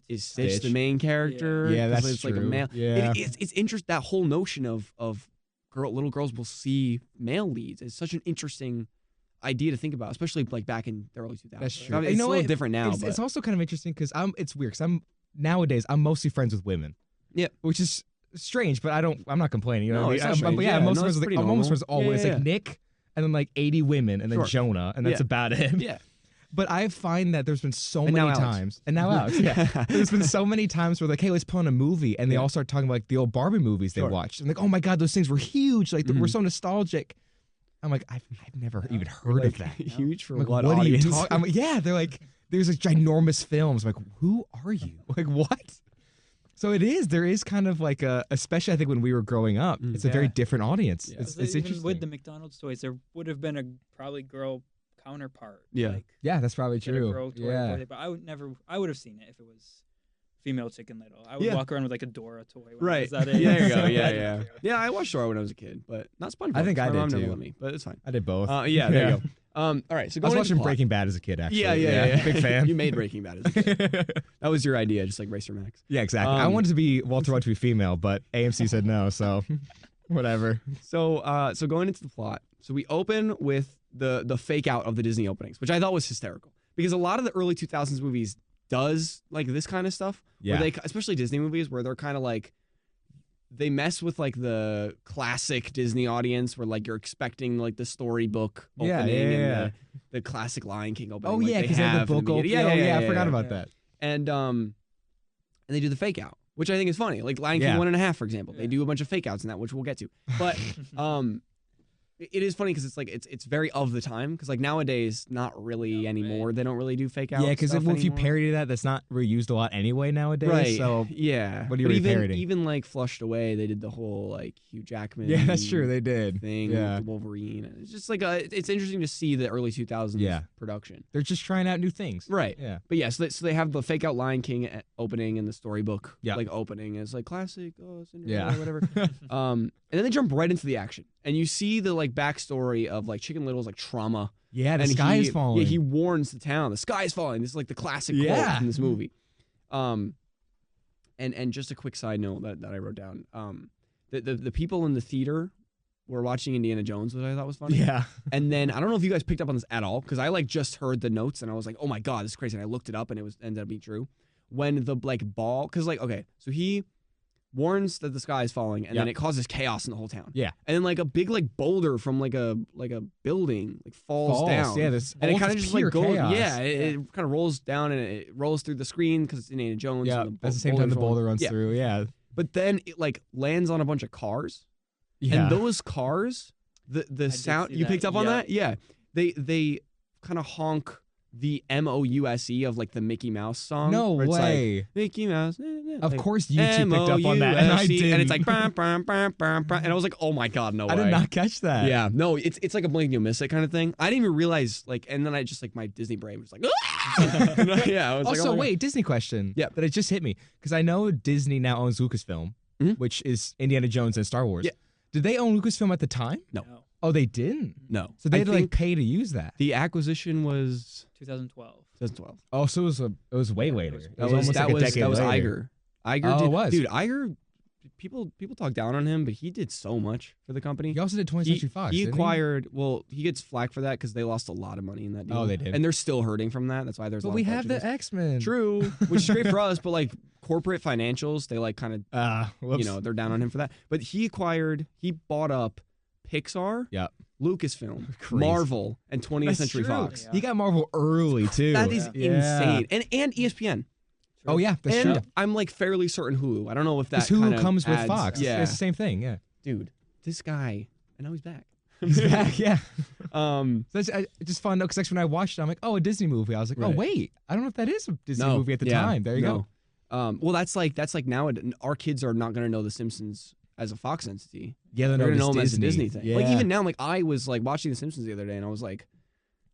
is Stitch Stitch. the main character? Yeah, 'Cause that's it's like a true. male. Yeah. It's interesting that whole notion of little girls will see male leads. It's such an interesting idea to think about, especially like back in the early 2000s. That's true. I mean, You it's know a little what? different now, It's, but it's also kind of interesting because it's weird because nowadays I'm mostly friends with women. Yeah. Which is strange, but I'm not complaining. You know No, what I it's mean? not strange. But Yeah, I'm mostly no, friends it's with pretty I'm almost friends with all normal. women. Yeah, It's like Nick and then like 80 women and then Sure. Jonah and that's Yeah. about it. yeah. But I find that there's been so And many now Alex. times, and now Alex, yeah, there's been so many times where like, hey, let's put on a movie, and they Yeah. all start talking about like the old Barbie movies they Sure. watched, and like, oh my god, those things were huge, like we're Mhm. so nostalgic. I'm like, I've never even heard of that. Huge for I'm like, what what are you audience? talking? I'm like, yeah, they're like, there's like ginormous films. I'm like, who are you? Like, what? So there is kind of like especially I think when we were growing up, it's a very Yeah. different audience. Yeah. It's Even interesting. with the McDonald's toys, there would have been a probably girl counterpart. Yeah. Like, yeah, that's probably get a true. girl toy Yeah. for it, but I would have seen it if it was female Chicken Little. I would Yeah. walk around with like a Dora toy. When I Right. was that Yeah, age. there you go. So Yeah, I yeah. didn't care. Yeah, I watched Dora when I was a kid, but not SpongeBob. I think I My did mom never too. let me, but it's fine. I did both. Yeah, there you go. All right, so I going was into watching plot. Breaking Bad as a kid, actually. Yeah. Big fan. You made Breaking Bad as a kid. That was your idea, just like Racer Max. Yeah, exactly. I wanted to be Walter White to be female, but AMC said no, so whatever. So going into the plot, so we open with the fake out of the Disney openings, which I thought was hysterical because a lot of the early 2000s movies does like this kind of stuff. Yeah. Where especially Disney movies, where they're kind of like they mess with like the classic Disney audience, where like you're expecting like the storybook Yeah, opening yeah. and the classic Lion King opening. Oh like yeah, they because they had the have in book open. beginning. Yeah, I forgot yeah. about yeah. that. And they do the fake out, which I think is funny. Like Lion King Yeah. 1.5, for example. They Yeah. do a bunch of fake outs in that, which we'll get to. But it is funny because it's like it's very of the time. Because like nowadays, not really anymore. They don't really do fake outs. Yeah, because if you anymore. parody that, that's not reused a lot anyway nowadays. Right. So yeah. what are you But even reparodying? even like Flushed Away, they did the whole like Hugh Jackman. yeah, that's true. They did. Thing Yeah, with the Wolverine. And it's just like it's interesting to see the early 2000s Yeah. production. they're just trying out new things. Right. Yeah. But yeah, so they have the fake out Lion King opening and the storybook Yeah. like opening as like classic, Cinderella, Yeah. whatever. And then they jump right into the action, and you see the like backstory of like Chicken Little's like trauma. Yeah, the and sky he, is falling. Yeah, he warns the town, the sky is falling. This is like the classic quote Yeah. from this movie. And just a quick side note that I wrote down. The people in the theater were watching Indiana Jones, which I thought was funny. Yeah. And then I don't know if you guys picked up on this at all, because I like just heard the notes and I was like, oh my god, this is crazy. And I looked it up and it ended up being true. When the like ball, because like okay, so he warns that the sky is falling and then Yep. it causes chaos in the whole town. Yeah. And then like a big like boulder from like a building like falls down. Yeah, this And it kind of just just like pure goes, chaos. yeah, it kind of rolls down and it rolls through the screen because it's Indiana Jones. Yeah. and At the same time, the boulder's boulder falling. runs Yeah. through. Yeah. But then it like lands on a bunch of cars. Yeah. And those cars, the did sound see you that, picked up on yeah. that? Yeah. They kind of honk the MOUSE of like the Mickey Mouse song. no where it's like, way. Mickey Mouse. Of course, you two picked up on that, and I didn't. And it's like bam, bam, bam, bam, bam, and I was like, oh my god, no way. I did not catch that. Yeah, no, it's like a blink and you miss it kind of thing. I didn't even realize like, and then I just like my Disney brain was like, yeah. I was like, Also, oh my God. wait, Disney question. Yeah. That it just hit me because I know Disney now owns Lucasfilm, Mhm. which is Indiana Jones and Star Wars. Yeah. Did they own Lucasfilm at the time? No. No. Oh, they didn't. No, So they I had to like think pay to use that. the acquisition was 2012. 2012. Oh, so it was way Yeah, it later. was- It That was was almost like a decade that was later. Iger. Oh, did, it was. Dude, Iger. People talk down on him, but he did so much for the company. He also did 20th He, Century Fox. he didn't acquired. Well, he gets flack for that because they lost a lot of money in that deal. Oh, they did. and they're still hurting from that. That's why there's. a But lot we of have the prejudice. X-Men. True, which is great for us, but like corporate financials, they like kind of Whoops. they're down on him for that. But he bought up Pixar, Yep. Lucasfilm, Crazy. Marvel, and 20th That's Century true. Fox. Yeah. He got Marvel early too. That is Yeah. insane, and ESPN. Oh yeah, that's and true. I'm like fairly certain Hulu. I don't know if that Because Hulu kinda comes with adds- Fox. Yeah, It's the same thing. Yeah. dude, this guy, and now he's back. He's back. Yeah. Um, So it's just fun because when I watched it, I'm like, oh, a Disney movie. I was like, oh Right. wait, I don't know if that is a Disney no, movie at the yeah, time. There you no. go. Well, that's like now our kids are not going to know The Simpsons as a Fox entity. Yeah, They're going to know them as a Disney thing. Yeah. Like even now, like I was like watching The Simpsons the other day, and I was like,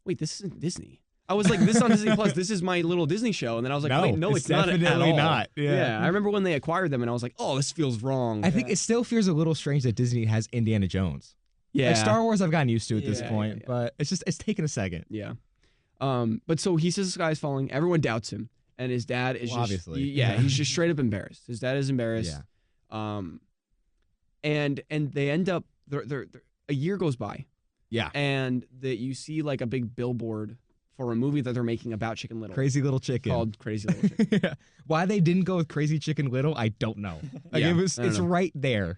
wait, this isn't Disney. I was like, this is on Disney Plus. This is my little Disney show. And then I was like, wait, no, it's not at definitely all. not. Yeah. I remember when they acquired them, and I was like, oh, this feels wrong. I think it still feels a little strange that Disney has Indiana Jones. Yeah. Like Star Wars, I've gotten used to at this Yeah, point, yeah. but it's taken a second. Yeah. But so he says the sky's falling. Everyone doubts him, and his dad is obviously. he's just straight up embarrassed. His dad is embarrassed. Yeah. And they end up. They're a year goes by, Yeah. and that you see like a big billboard for a movie that they're making about Chicken Little. Crazy Little Chicken. Called Crazy Little Chicken. Yeah. Why they didn't go with Crazy Chicken Little, I don't know. Like Yeah, it's I don't know. right there.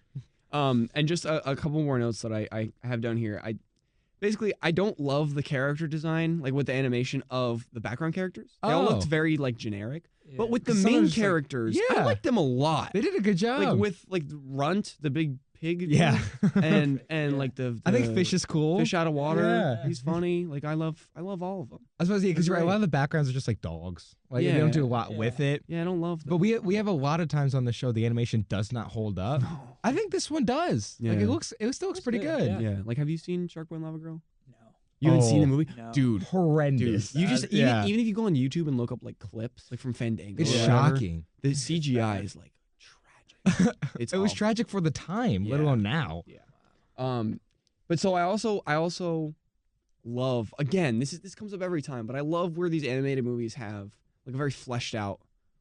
And just a couple more notes that I have down here. I don't love the character design, like with the animation of the background characters. They all looked very like generic. But with the Some main are just like- characters, I yeah. like them a lot. They did a good job. Like with like Runt, the big pig. dude, yeah. and like the I think Fish is cool. Fish out of water. Yeah. He's funny. Like I love all of them. I was about to say, because They're you're right, a great. lot of the backgrounds are just like dogs. Like Yeah. they don't do a lot with it. Yeah, I don't love them. But we have a lot of times on the show the animation does not hold up. I think this one does. Like Yeah. it still looks pretty good, good. yeah. yeah. Like have you seen Shark Boy and Lava Girl? No. You haven't seen Oh, the movie, no. dude. Horrendous. You just yeah. even if you go on YouTube and look up like clips like from Fandango, It's or whatever, shocking. The CGI is like tragic. It's It was awful. tragic for the time, let Yeah. alone now. But so I also love, again, this comes up every time, but I love where these animated movies have like a very fleshed out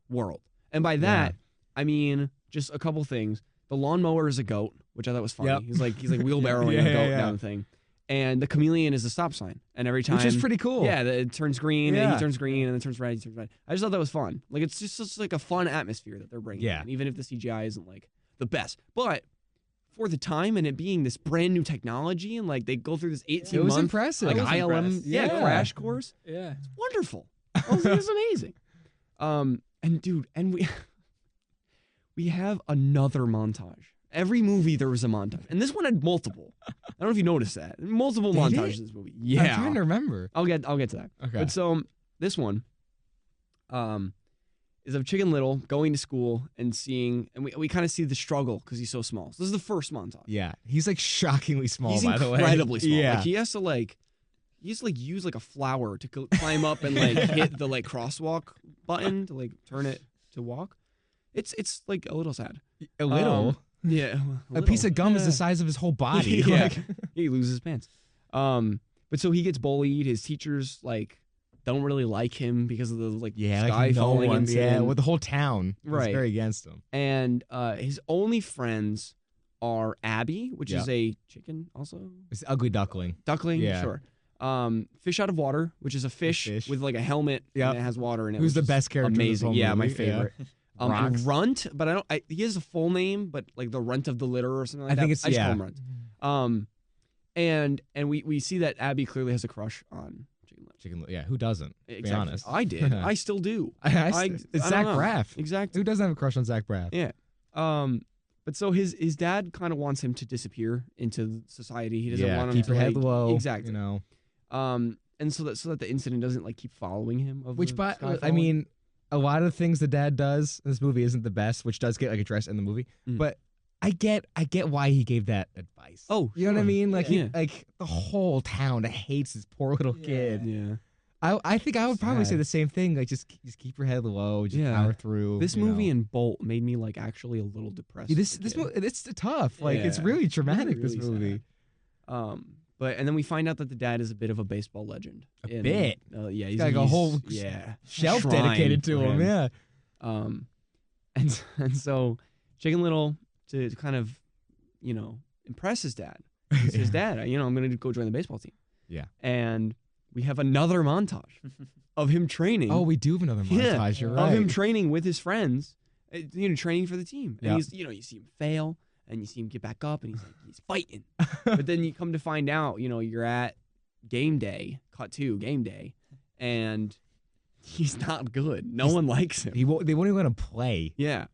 world. And by that, I mean just a couple things. The lawnmower is a goat, which I thought was funny. Yep. He's like wheelbarrowing Yeah, a yeah, goat yeah. down the thing. And the chameleon is a stop sign. And every time Which is pretty cool. Yeah, it turns green and Yeah. he turns green and then turns red, he turns red. I just thought that was fun. Like it's just like a fun atmosphere that they're bringing. Yeah. In, even if the CGI isn't like the best. But for the time and it being this brand new technology and like they go through this 18 It was month impressive. like I was ILM impressed. Yeah. crash course. Yeah. Wonderful. I was like, it was amazing. And dude, and we have another montage. Every movie there was a montage, and this one had multiple. I don't know if you noticed that. Multiple Did montages it? in this movie. I'm Yeah, trying to remember. I'll get to that. Okay. But so this one, is of Chicken Little going to school and seeing, and we kind of see the struggle because he's so small. So this is the first montage. Yeah. He's like shockingly small, He's by the way. incredibly small. Yeah. Like he has to use like a flower to climb up and like hit the like crosswalk button to like turn it to walk. It's like a little sad. a little. Yeah, a piece of gum is the size of his whole body. Yeah. Like, He loses his pants. But so he gets bullied. His teachers like don't really like him because of the like yeah, sky like no falling one. incident. Yeah, with the whole town is Right. very against him. And his only friends are Abby, which Yeah. is a chicken, also It's ugly duckling. duckling, Yeah. sure. Fish out of water, which is a fish, fish. with like a helmet Yep. and it has water in it. Who's which the is best character in this Amazing, whole yeah, my movie. Yeah. favorite. And Rocks. Runt, but he has a full name, but like the Runt of the litter or something like I that. think it's- I just call yeah. him Runt. And we see that Abby clearly has a crush on Chicken Little. Chicken. Yeah, who doesn't? Exactly. Be honest. I did. I still do. It's I Zach don't know. Braff. Exactly. Who doesn't have a crush on Zach Braff? Yeah. But so his dad kind of wants him to disappear into society. He doesn't want him keep to your head like, low. Exactly. You know, And so that the incident doesn't like keep following him. Of which, the but sky I falling. mean, a lot of things the dad does in this movie isn't the best, which does get like addressed in the movie. Mm. But I get why he gave that advice. Oh, you know what I sure. mean? Like, Yeah. like the whole town hates this poor little kid. Yeah. I think I would probably say Sad. the same thing. Like, just keep your head low, just Yeah. power through. This you movie know. and Bolt made me like actually a little depressed. Yeah, as a this kid. it's tough. Like, it's Yeah. really traumatic. This Really movie. sad. And then we find out that the dad is a bit of a baseball legend. A bit? Yeah, got like a whole Shelf shrine dedicated to for him. Yeah. And so Chicken Little to kind of, impress his dad. He says, Dad, I'm going to go join the baseball team. Yeah. And we have another montage of him training. Oh, we do have another montage. You're right. Of him training with his friends, training for the team. And Yep. he's, you see him fail and you see him get back up and he's fighting. But then you come to find out, you're at game day, cut to game day, and he's not good. No one likes him. They won't even let him play. Yeah.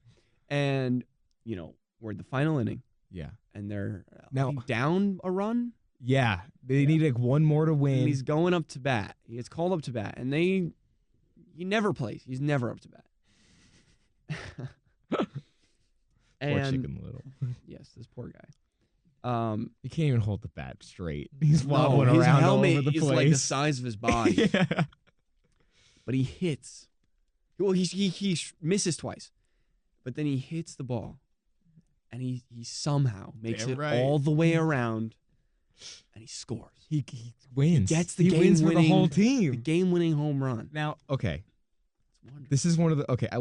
And, we're at the final inning Yeah. and they're Now- I think down a run. Yeah. They need like one more to And win. he's going up to bat. He gets called up to bat, and he never plays. He's never up to bat. Poor And Chicken Little. yes, this poor guy. He can't even hold the bat straight. He's No, wobbling his around helmet all over the is place. like the size of his body. Yeah. but he hits. Well, he misses twice, but then he hits the ball, and he somehow makes it all the way around, and he scores. He wins. He gets he wins for the whole team. The game-winning home run. Now, okay, It's wonderful. this is one of the I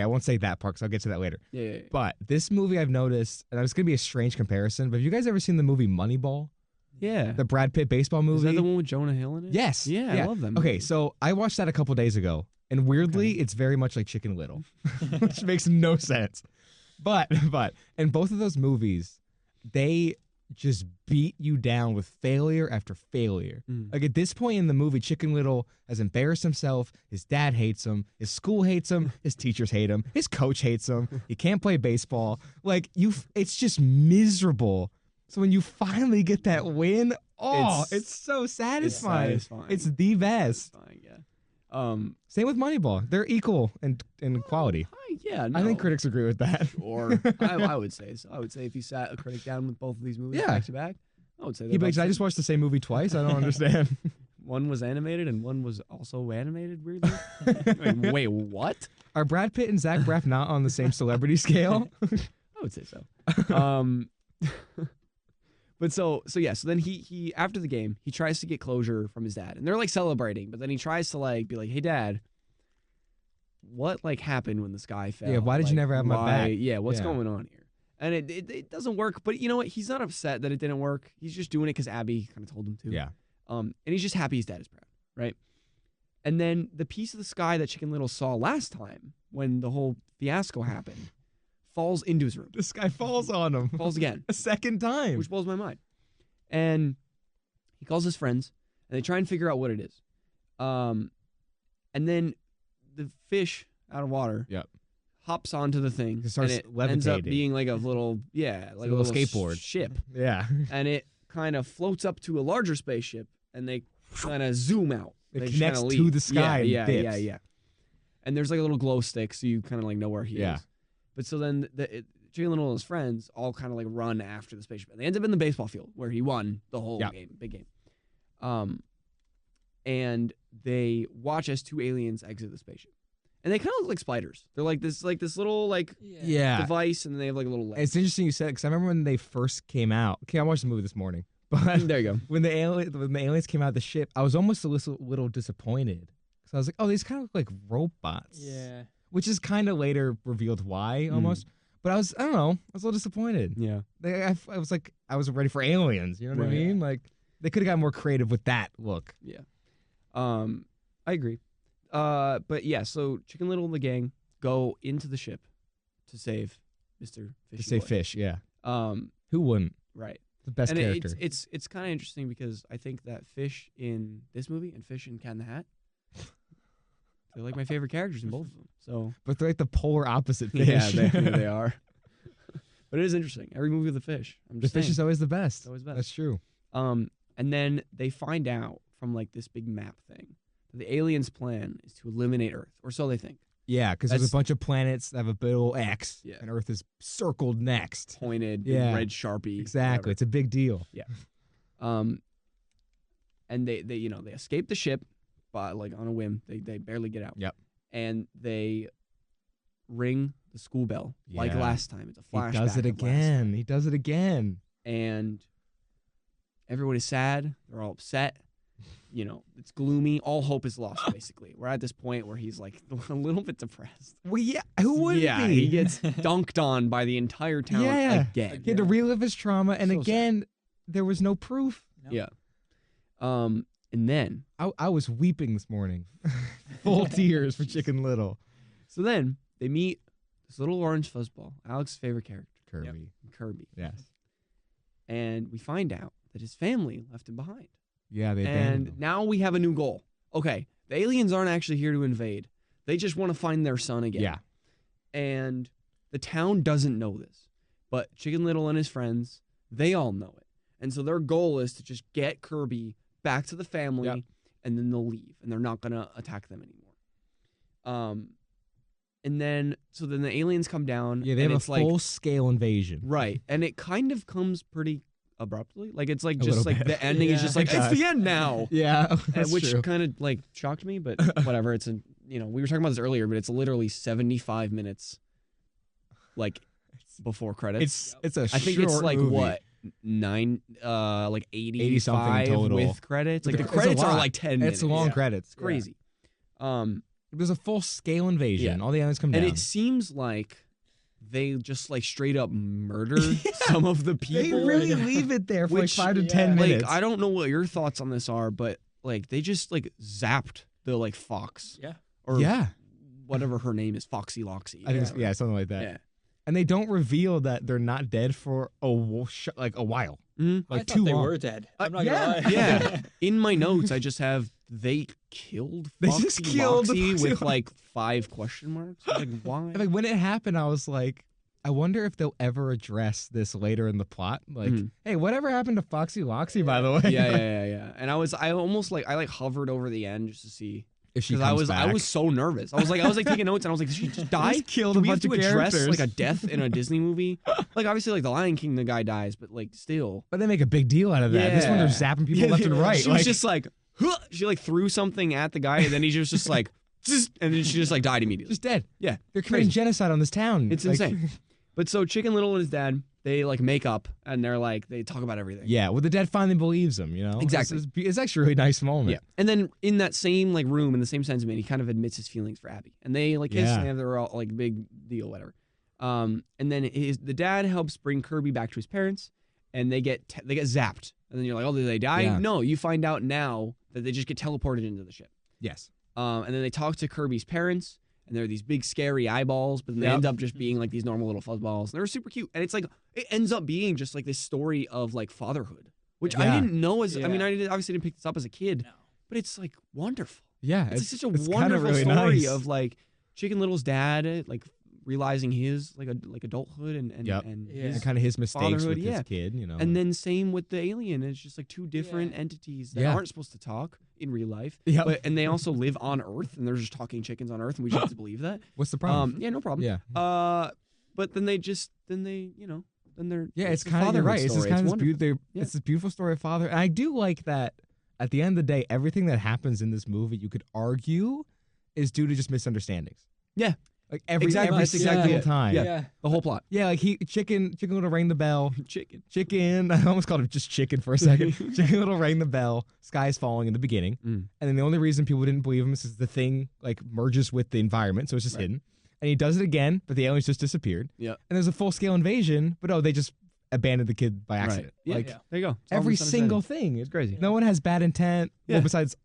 won't say that part because I'll get to that later. Yeah. But this movie I've noticed, and it's gonna be a strange comparison, but have you guys ever seen the movie Moneyball? Yeah. The Brad Pitt baseball movie? Is that the one with Jonah Hill in it? Yes. Yeah, I love that movie. Okay, so I watched that a couple days ago, and weirdly, it's very much like Chicken Little, which makes no sense. But in both of those movies, they just beat you down with failure after failure. Like at this point in the movie, Chicken Little has embarrassed himself. His dad hates him. His school hates him. His teachers hate him. His coach hates him. He can't play baseball. Like it's just miserable. So when you finally get that win, it's so satisfying. It's the best. Satisfying, yeah. Same with Moneyball. They're equal in quality. Yeah, I think critics agree with that. Or I would say so. I would say if you sat a critic down with both of these movies back to back, I would say He I just watched the same movie twice. I don't understand. One was animated and one was also animated, weirdly. Wait, what? Are Brad Pitt and Zach Braff not on the same celebrity scale? I would say so. But so then he after the game, he tries to get closure from his dad. And they're like celebrating, but then he tries to like be like, "Hey dad, what like happened when the sky fell? Yeah, why did you never have my back? Yeah, what's going on here?" And it doesn't work, but you know what? He's not upset that it didn't work. He's just doing it because Abby kind of told him to. Yeah. And he's just happy his dad is proud, right? And then the piece of the sky that Chicken Little saw last time when the whole fiasco happened falls into his room. This guy falls on him. Falls again. A second time. Which blows my mind. And he calls his friends, and they try and figure out what it is. And then the fish out of water hops onto the thing. It starts and it levitating. ends up being like a little, like a little skateboard ship. Yeah. And it kind of floats up to a larger spaceship, and they kind of zoom out. It They connects kinda to leave. the sky and dips. Yeah. And there's like a little glow stick, so you kind of like know where he is. But so then Chicken Little and his friends all kind of like run after the spaceship. And they end up in the baseball field where he won the whole game, big game. And they watch as two aliens exit the spaceship. And they kind of look like spiders. They're like this little device, and then they have like a little leg. It's interesting you said because I remember when they first came out. Okay, I watched the movie this morning. But there you go. When the aliens came out of the ship, I was almost a little disappointed because I was like, oh, these kind of look like robots. Yeah. Which is kind of later revealed why almost. But I don't know. I was a little disappointed. Yeah. I was like, I was ready for aliens. You know what I mean? Like, they could have got more creative with that look. Yeah. I agree. But yeah, so Chicken Little and the gang go into the ship to save Mr. Fishy To say Boy. fish, yeah. Who wouldn't? Right. The best and character. It's kind of interesting because I think that Fish in this movie and Fish in Cat in the Hat, they're like my favorite characters in both of them. So, but they're like the polar opposite fish. Yeah, they are. But it is interesting. Every movie with a fish. The fish is always the best. Always best. That's true. And then they find out from like this big map thing that the aliens' plan is to eliminate Earth, or so they think. Yeah, because there's a bunch of planets that have a big old X, and Earth is circled next, pointed, red Sharpie. Exactly, whatever. It's a big deal. Yeah. And they escape the ship, but like on a whim, they barely get out. Yep. And they ring the school bell like last time. It's a flashback. He does it again. He does it again. And everybody's sad. They're all upset. It's gloomy. All hope is lost, basically. We're at this point where he's like a little bit depressed. Well, yeah. Who wouldn't be? He gets dunked on by the entire town again. He had to relive his trauma, and So again, there was no proof. No. Yeah. And then I was weeping this morning, full tears for Chicken Little. So then they meet this little orange fuzzball, Alex's favorite character, Kirby. Yes. And we find out that his family left him behind. Yeah, they abandoned him. Now we have a new goal. Okay, the aliens aren't actually here to invade. They just want to find their son again. Yeah. And the town doesn't know this, but Chicken Little and his friends, they all know it. And so their goal is to just get Kirby back to the family, and then they'll leave, and they're not going to attack them anymore. And then the aliens come down. Yeah, they have a full-scale invasion. Right, and it kind of comes pretty abruptly. Like it's like A just little like bit. the ending is Yeah. just like It it's does. the end now. Yeah, that's Which true. kind of like shocked me, but whatever. It's we were talking about this earlier, but it's literally 75 minutes, like before credits. It's a I think short it's like movie. what 80 something total. with credits. Like the It's a credits are lot. like 10 minutes. It's long Yeah. credits. It's crazy. There's a full scale invasion. Yeah. All the aliens come down. And it seems like they just like straight up murder some of the they people. really leave it there for Which- like 5 to yeah. 10 Like minutes. I don't know what your thoughts on this are, but like they just like zapped the like fox Yeah. or yeah, whatever her name is, Foxy Loxy. I think it's, yeah, something like that. Yeah. And they don't reveal that they're not dead for a while. Mhm. Like I too thought they long. were dead. I'm not yeah. gonna lie. Yeah. In my notes, I just have they killed They Foxy just killed Loxy Foxy with Loxy. like 5 question marks. I was like, why? And, like when it happened, I was like, I wonder if they'll ever address this later in the plot. Like, Mhm. hey, whatever happened to Foxy Loxy, by the way? yeah. And I almost like hovered over the end just to see If she because comes I back. was so nervous. I was like taking notes and I was like, did she just die? Just killed Do a we have bunch to of address characters. like a death in a Disney movie? Like obviously like the Lion King, the guy dies, but like still. But they make a big deal out of that. This one, they're Yeah. zapping people left and right. She was just like, huh! She like threw something at the guy, and then he was just like, and then she just like died immediately. just dead. Yeah, They're committing crazy. genocide on this town. It's Like- insane. But so Chicken Little and his dad, they like make up, and they're like they talk about everything. Yeah, well, the dad finally believes him. You know, Exactly. It's actually a really nice moment. Yeah. And then in that same like room, in the same sentiment, he kind of admits his feelings for Abby, and they like kiss, Yeah. and they have their all like big deal, whatever. And then the dad helps bring Kirby back to his parents, and they get zapped, and then you're like, oh, did they die? Yeah. No, you find out now that they just get teleported into the ship. Yes. And then they talk to Kirby's parents, and they're these big scary eyeballs, but then they Yep. end up just being like these normal little fuzzballs. And they're super cute, and it's like it ends up being just like this story of like fatherhood, which I Yeah. didn't know as I mean Yeah. obviously didn't pick this up as a kid, No. but it's like wonderful. Yeah. It's such a it's kinda wonderful really story nice. of like Chicken Little's dad like realizing his like adulthood and Yep. and Yeah. his and kind of his mistakes fatherhood, with yeah. his kid. You know. and then same with the alien. It's just like two different Yeah. entities that Yeah. aren't supposed to talk in real life. Yep. And they also live on Earth, and they're just talking chickens on Earth, and we just have to believe that. what's the problem? Yeah, no problem. Yeah. But then they're Yeah, it's the kind of you're fatherhood right. It's just story. kind of this wonderful. beautiful. Yeah. It's this beautiful story of father, and I do like that. At the end of the day, everything that happens in this movie, you could argue, is due to just misunderstandings. Yeah. Like every Exactly. every That's single exactly it. time. Yeah. The whole plot. Yeah, like chicken little rang the bell. Chicken. I almost called him just chicken for a second. Chicken little rang the bell. Sky's falling in the beginning, Mm. and then the only reason people didn't believe him is because the thing like merges with the environment, so it's just Right. hidden. And he does it again, but the aliens just disappeared. Yeah. And there's a full scale invasion, but they just abandoned the kid by accident. Right. Yeah. Like Yeah. There you go. It's all every misunderstanding. single thing. It's crazy. No one has bad intent. Yeah. Well, besides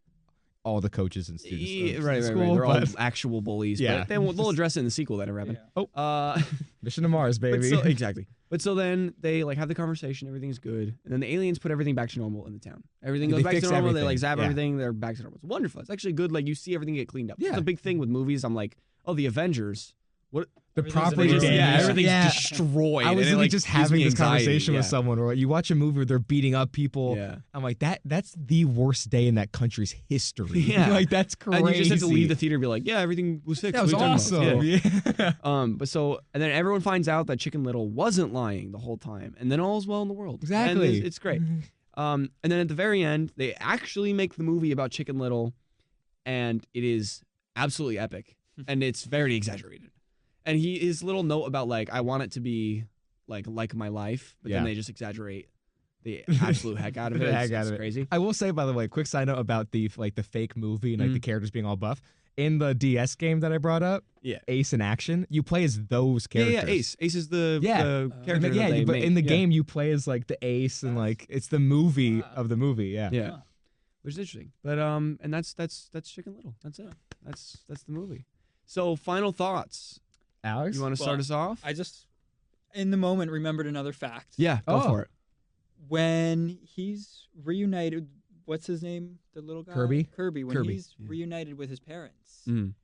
all the coaches and students. of Right. the school, They're all but- actual bullies. Yeah. But they'll address it in the sequel that never happened. Yeah. Mission to Mars, But baby. so, exactly. But so then they like have the conversation, everything's good, and then the aliens put everything back to normal in the town. Everything They goes back to fix normal. They everything. like zap Yeah. everything. They're back to normal. It's wonderful. It's actually good. Like you see everything get cleaned up. Yeah. It's a big thing with movies. I'm like, oh, the Avengers. What? the Everything's property amazing. damage. Yeah, everything's Yeah. destroyed. I was and it, literally like, just gives me having this anxiety. conversation with Yeah. someone where you watch a movie where they're beating up people. Yeah. I'm like, that's the worst day in that country's history. Yeah. Like that's crazy. And you just have to leave the theater and be like, yeah, everything was fixed. That was What are you talking awesome. about? Yeah. Yeah. But so, and then everyone finds out that Chicken Little wasn't lying the whole time, and then all's well in the world. Exactly. And it's great. And then at the very end, they actually make the movie about Chicken Little, and it is absolutely epic, and it's very exaggerated. And his little note about like, I want it to be like my life, but Yeah. then they just exaggerate the absolute heck out of it. The heck It's out of it. crazy. I will say, by the way, quick side note about the fake movie and like the characters being all buff. In the DS game that I brought up, Yeah. Ace in Action, you play as those characters. Yeah, Ace. Ace is the character. Yeah, that they but made. in the Yeah. game you play as like the Ace and like it's the movie Wow. of the movie. Yeah. Yeah. Huh. Which is interesting. But and that's Chicken Little. That's it. That's the movie. So final thoughts. Alex, You want to start Well, us off? I just, in the moment, remembered another fact. Yeah, go Oh. for it. When he's reunited, what's his name? The little guy? Kirby? Kirby. When Kirby, he's yeah. reunited with his parents. Mm.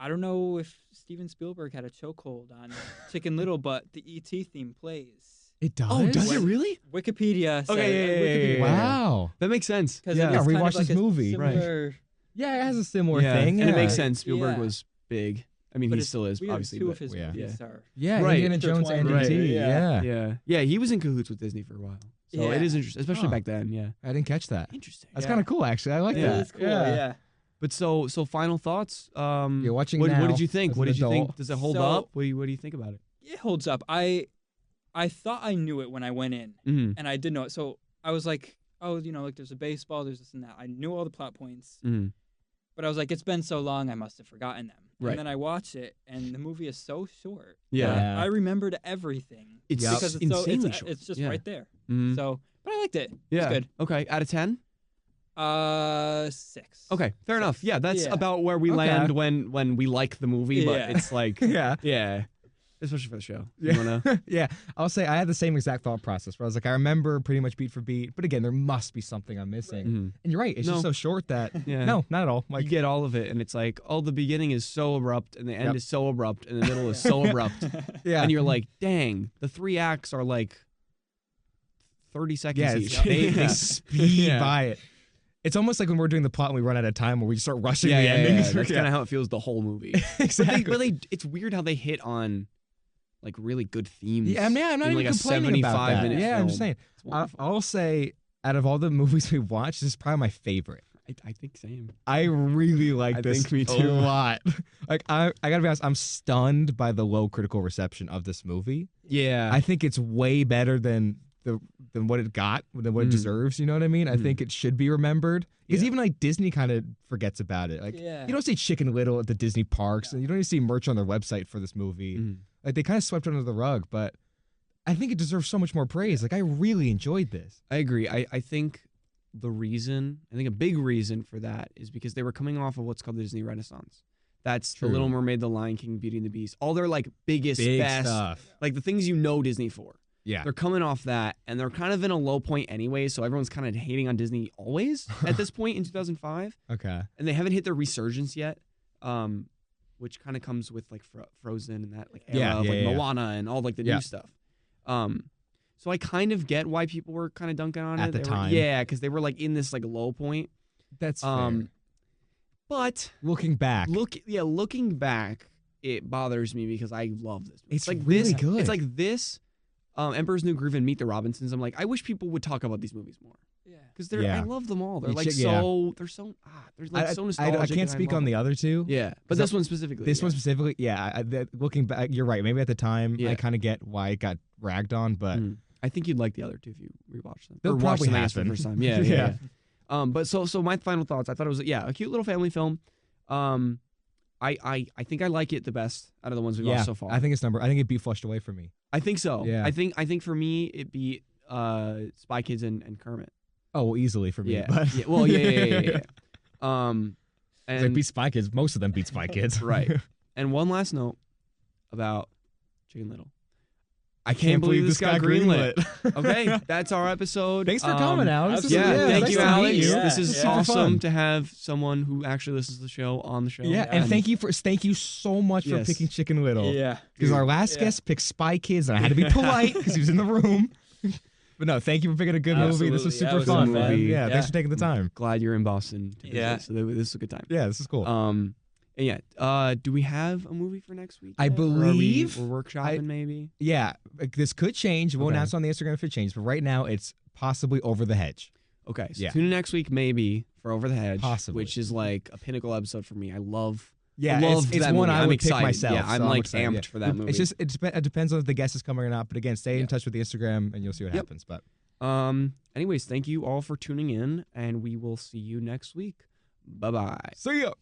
I don't know if Steven Spielberg had a chokehold on Chicken Little, but the E.T. theme plays. it does. Oh, does it When- really? Wikipedia said Okay, yeah, Wikipedia. yeah. Wow. That makes sense. Because Yeah. it is rewatch kind of like this a movie. Right. similar- Yeah, it has a similar Yeah, thing. and it yeah. makes sense. Spielberg Yeah. was big. I mean, But he it's still is, weird, obviously. two but, of his yeah. movies are. Yeah, Right. Indiana Jones and Intertwined, E.T. right, Yeah. yeah, he was in cahoots with Disney for a while, so Yeah. it is interesting, especially Huh. back then. Yeah, I didn't catch that. interesting. That's Yeah. kind of cool, actually. I like Yeah. that. It's cool. Yeah. But so final thoughts. You're watching what now did you think? as What an did you think? adult. Does it hold So- up? What do you think about it? It holds up. I thought I knew it when I went in, Mm-hmm. and I did know it. So I was like, oh, like there's a baseball, there's this and that. I knew all the plot points, Mm-hmm. but I was like, it's been so long, I must have forgotten them. Right. And then I watched it, and the movie is so short. Yeah. Yeah. I remembered everything. It's Yep. because it's insanely so short. it's just Yeah. right there. Mhm. So, but I liked it. Yeah. It's good. Okay. Out of 10. 6. Okay. Fair enough. Yeah. That's Yeah. about where we Okay. land when we like the movie, but Yeah. it's like Yeah. yeah, especially for the show. You Yeah. wanna? Yeah, I'll say I had the same exact thought process where I was like, I remember pretty much beat for beat, but again, there must be something I'm missing. Mhm. And you're right, it's No. just so short that Yeah. no, not at all. You Like, get all of it, and it's like, oh, the beginning is so abrupt, and the end Yep. is so abrupt, and the middle is so abrupt, yeah, and you're like, dang, the 3 acts are like 30 seconds yeah, each. they Yeah. speed Yeah. by it. It's almost like when we're doing the plot and we run out of time, where we just start rushing Yeah, the yeah, endings. yeah. That's kind of how it feels the whole movie. exactly. But they, it's weird how they hit on like really good themes. Yeah, I'm not in even like a complaining about that. 75-minute Yeah, I'm just film. saying. It's wonderful. I'll say, out of all the movies we watched, this is probably my favorite. I think same. I really like I this think me a too. lot. Like I gotta be honest, I'm stunned by the low critical reception of this movie. Yeah. I think it's way better than what it got, than what it Mm. deserves. You know what I mean? I Mhm. think it should be remembered because Yeah. even like Disney kind of forgets about it. Like Yeah. you don't see Chicken Little at the Disney parks, and you don't even see merch on their website for this movie. Mhm. Like they kind of swept it under the rug, but I think it deserves so much more praise. Like I really enjoyed this. I agree. I think a big reason for that is because they were coming off of what's called the Disney Renaissance. That's True. The Little Mermaid, The Lion King, Beauty and the Beast. All their like biggest, Big best, stuff. like the things you know Disney for. Yeah. They're coming off that, and they're kind of in a low point anyway, so everyone's kind of hating on Disney always at this point in 2005, Okay. and they haven't hit their resurgence yet, which kind of comes with like Frozen and that like era Yeah, of yeah, like yeah. Moana and all like the Yeah. new stuff. So I kind of get why people were kind of dunking on At it the They were- time. yeah, because they were like in this like low point. That's fair. But Looking back, looking back, it bothers me because I love this. It's like really this. good. It's like this, Emperor's New Groove and Meet the Robinsons. I'm like, I wish people would talk about these movies more Yeah. because they're. Yeah. I love them all. They're You like should- yeah. they're so like so I nostalgic. can't and speak love on the them. other two. Yeah, but this one specifically. This yeah. one specifically, yeah. Looking back, you're right. Maybe at the time, Yeah. I kind of get why it got ragged on, but Mm. I think you'd like the other two if you rewatch them. They'll or watch probably them, I guess, for the happen. first time. Yeah, Yeah. yeah. But so my final thoughts. I thought it was a cute little family film. I think I like it the best out of the ones we've yeah, watched so far. I think it beat Flushed Away for me. I think so. Yeah. I think for me it beat Spy Kids and Kermit. Oh, well, easily for me. Yeah. But Yeah. Well, yeah. And they beat Spy Kids. Most of them beat Spy Kids. right. And one last note about Chicken Little. I can't believe this got greenlit. Okay, that's our episode. Thanks for coming, Alex. This is- Yeah, thank nice you, to meet Alex. you. This is Yeah. awesome Super fun. to have someone who actually listens to the show on the show. Yeah, and thank you so much for Yes. picking Chicken Little. Yeah. Because our last Yeah. guest picked Spy Kids, and I had to be polite because he was in the room. But no, thank you for picking a good movie. This was Absolutely. super That was fun, a man. movie. Yeah, Yeah. thanks for taking the time. Glad you're in Boston. To visit, Yeah. So this is a good time. Yeah, this is cool. And do we have a movie for next week? I yet? Or are believe we're workshopping maybe. Yeah, like, this could change. We'll Okay. announce on the Instagram if it changes, but right now it's possibly Over the Hedge. Okay, so Yeah. tune in next week maybe for Over the Hedge, Possibly. which is like a pinnacle episode for me. I love. Yeah, loved it's that one movie. I I'm would excited. pick myself. Yeah, I'm so like excited, amped for that movie. It's just it depends on if the guest is coming or not. But again, stay in Yeah. touch with the Instagram and you'll see what Yep. happens. But Anyways, thank you all for tuning in, and we will see you next week. Bye bye. see ya.